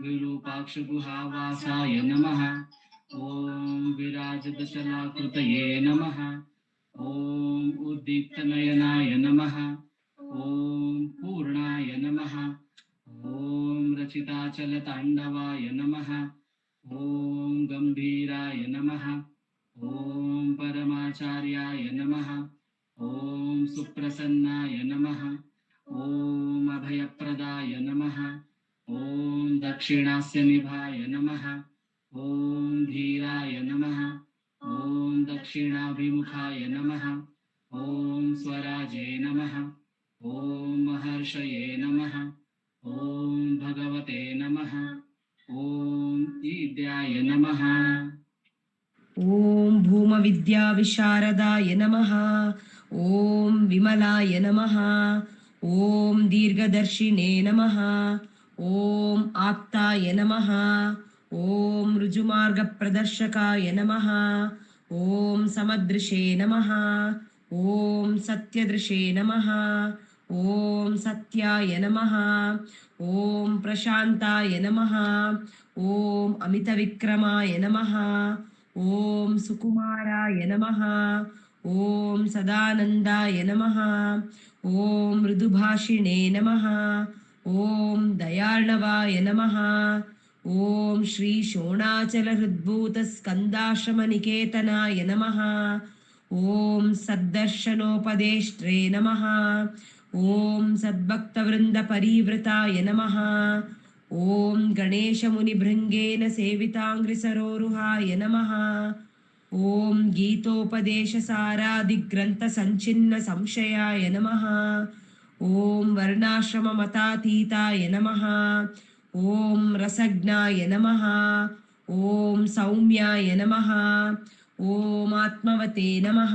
विरूपाक्षगुहावासाय नमः। ॐ विराजदशलाकृतये नमः। ॐ उद्दीप्तनयनाय नमः। ॐ पूर्णाय नमः। ॐ रचिताचलताण्डवाय नमः। ॐ गम्भीराय नमः। ॐ परमाचार्याय नमः। ॐ सुप्रसन्नाय नमः। ॐ अभयप्रदाय नमः। ॐ दक्षिणास्य निभाय नमः। ॐ धीराय नमः। ॐ दक्षिणाभिमुखाय नमः। ॐ स्वराजे नमः। ॐ महर्षये नमः। ॐ भगवते नमः। ॐ ईद्याय नमः। ॐ भूमविद्याविशारदाय नमः। ॐ विमलाय नमः। ॐ दीर्घदर्शिने नमः। ॐ आप्ताय नमः। ॐ ऋजुमार्गप्रदर्शकाय नमः। ॐ समदृशे नमः। ॐ सत्यदृशे नमः। ॐ सत्याय नमः। ॐ प्रशान्ताय नमः। ॐ अमितविक्रमाय नमः। ॐ सुकुमाराय नमः। ॐ सदानन्दाय नमः। ॐ मृदुभाषिणे नमः। ॐ दयार्णवाय नमः। ॐ श्रीशोणाचलहृद्भूतस्कन्दाश्रमनिकेतनाय नमः। ॐ सद्दर्शनोपदेष्ट्रे नमः। ॐ सद्भक्तवृन्दपरिवृताय नमः। ॐ गणेशमुनिभृङ्गेन सेविताङ्घ्रिसरोरुहाय नमः। ॐ गीतोपदेशसारादिग्रन्थसञ्छिन्नसंशयाय नमः। ॐ वर्णाश्रममतातीताय नमः। ॐ रसज्ञाय नमः। ॐ सौम्याय नमः। ॐ आत्मवते नमः।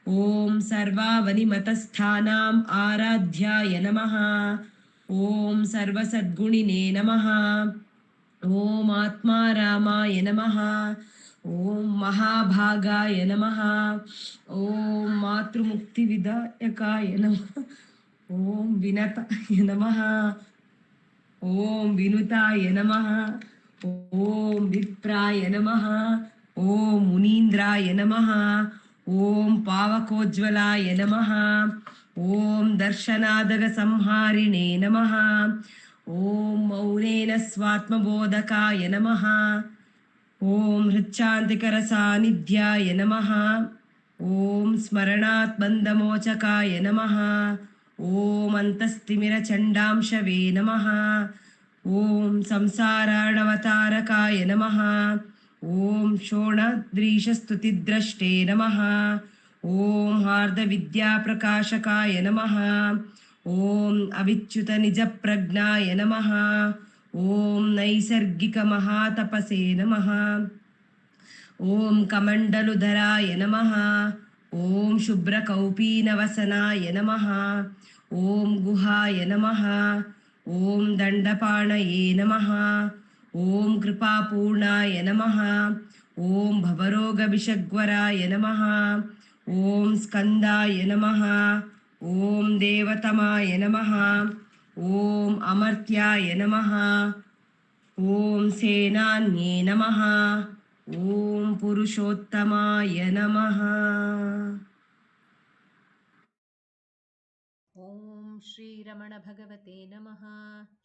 ॐ सर्वावनिमतस्थानाम् आराध्याय नमः। ॐ सर्वसद्गुणिने नमः। ॐ आत्मारामाय नमः। ॐ महाभागाय नमः। ॐ मातृमुक्तिविदायकाय नमः। ॐ विनताय नमः। ॐ विनुताय नमः। ॐ विप्राय नमः। ॐ मुनीन्द्राय नमः। ॐ पावकोज्ज्वलाय नमः। ॐ दर्शनादगसंहारिणे नमः। ॐ मौनेन स्वात्मबोधकाय नमः। ॐ हृच्चान्तिकरसान्निध्याय नमः। ॐ स्मरणात्बन्धमोचकाय नमः। ॐ अन्तस्तिमिरचण्डांशवे नमः। ॐ संसाराणवतारकाय नमः। ॐ शोणद्रीशस्तुतिद्रष्टे नमः। ॐ हार्दविद्याप्रकाशकाय नमः। ॐ अविच्युतनिजप्रज्ञाय नमः। ॐ नैसर्गिकमहातपसे नमः। ॐ कमण्डलुधराय नमः। ॐ शुभ्रकौपीनवसनाय नमः। ॐ गुहाय नमः। ॐ दण्डपाणये नमः। ॐ कृपापूर्णाय नमः। ॐ भवरोगविषग्वराय नमः। ॐ स्कन्दाय नमः। ॐ देवतमाय नमः। ॐ अमर्त्याय नमः। ॐ सेनान्ये नमः। ॐ पुरुषोत्तमाय नमः। ॐ श्रीरमणभगवते नमः।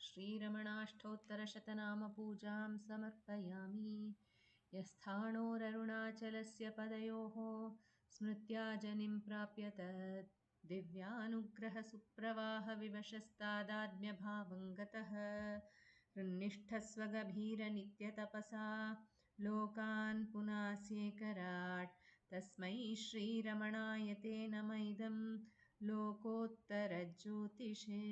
श्रीरमणाष्टोत्तरशतनामपूजां समर्पयामि। यस्थाणोररुणाचलस्य पदयोः स्मृत्या जनिं प्राप्य तत् दिव्यानुग्रहसुप्रवाहविवशस्तादात्म्यभावं गतः हृन्निष्ठस्वगभीरनित्यतपसा लोकान् पुनास्येकराट् तस्मै श्रीरमणाय ते नम इदं लोकोत्तरज्योतिषे।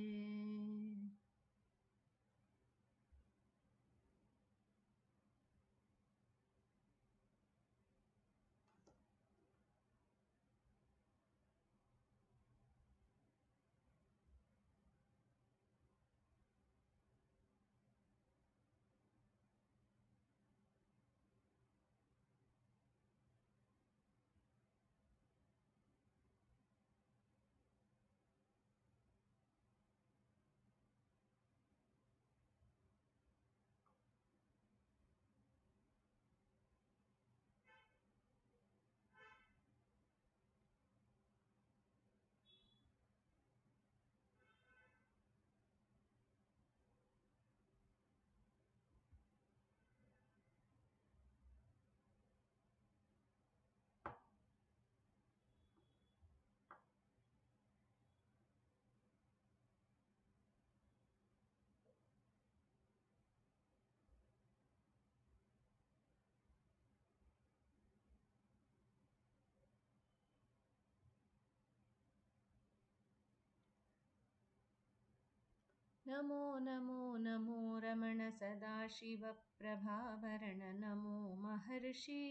नमो नमो नमो रमण सदाशिव प्रभावरण नमो महर्षि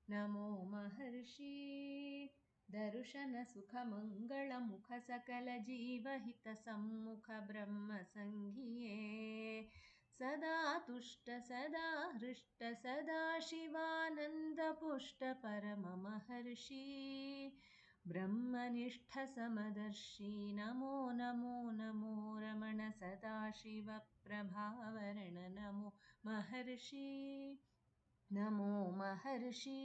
नमो महर्षि दर्शन सुख मंगल मुख सकल जीवहित सम्मुख ब्रह्म संघिये सदा तुष्ट सदा हृष्ट सदा शिवानंद पुष्ट परम महर्षि ब्रह्मनिष्ठ समदर्शी नमो नमो नमो रमण सदाशिव प्रभावरण नमो महर्षि ನಮೋ ಮಹರ್ಷಿ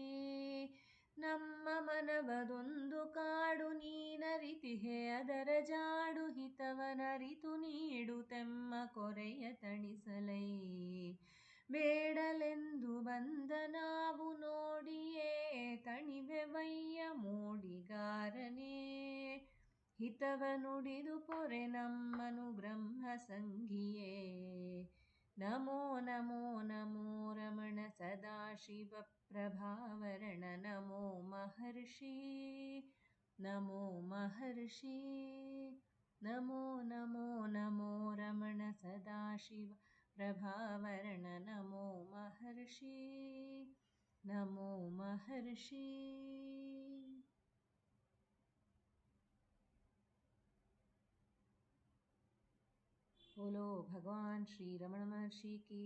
ನಮ್ಮ ಮನವದೊಂದು ಕಾಡು ನೀನರಿತಿಹೆ ಅದರ ಜಾಡು ಹಿತವನರಿತು ನೀಡುತ್ತೆಮ್ಮ ಕೊರೆಯ ತಣಿಸಲೈ ಬೇಡಲೆಂದು ಬಂದ ನಾವು ನೋಡಿಯೇ ತಣಿವೆವಯ್ಯ ಮೋಡಿಗಾರನೇ ಹಿತವ ನುಡಿದು ಪೊರೆ ನಮ್ಮನು ಬ್ರಹ್ಮ ಸಂಘಿಯೇ ನಮೋ ನಮೋ ನಮೋ ರಮಣ ಸದಾಶಿವ ಪ್ರಭಾವರಣ ನಮೋ ಮಹರ್ಷಿ ನಮೋ ಮಹರ್ಷಿ ನಮೋ ನಮೋ ನಮೋ ರಮಣ ಸದಾಶಿವ ಪ್ರಭಾವರಣ ನಮೋ ಮಹರ್ಷಿ ನಮೋ ಮಹರ್ಷಿ बोलो भगवान श्री रमण महर्षि की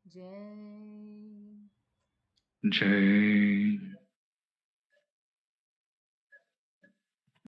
जय जय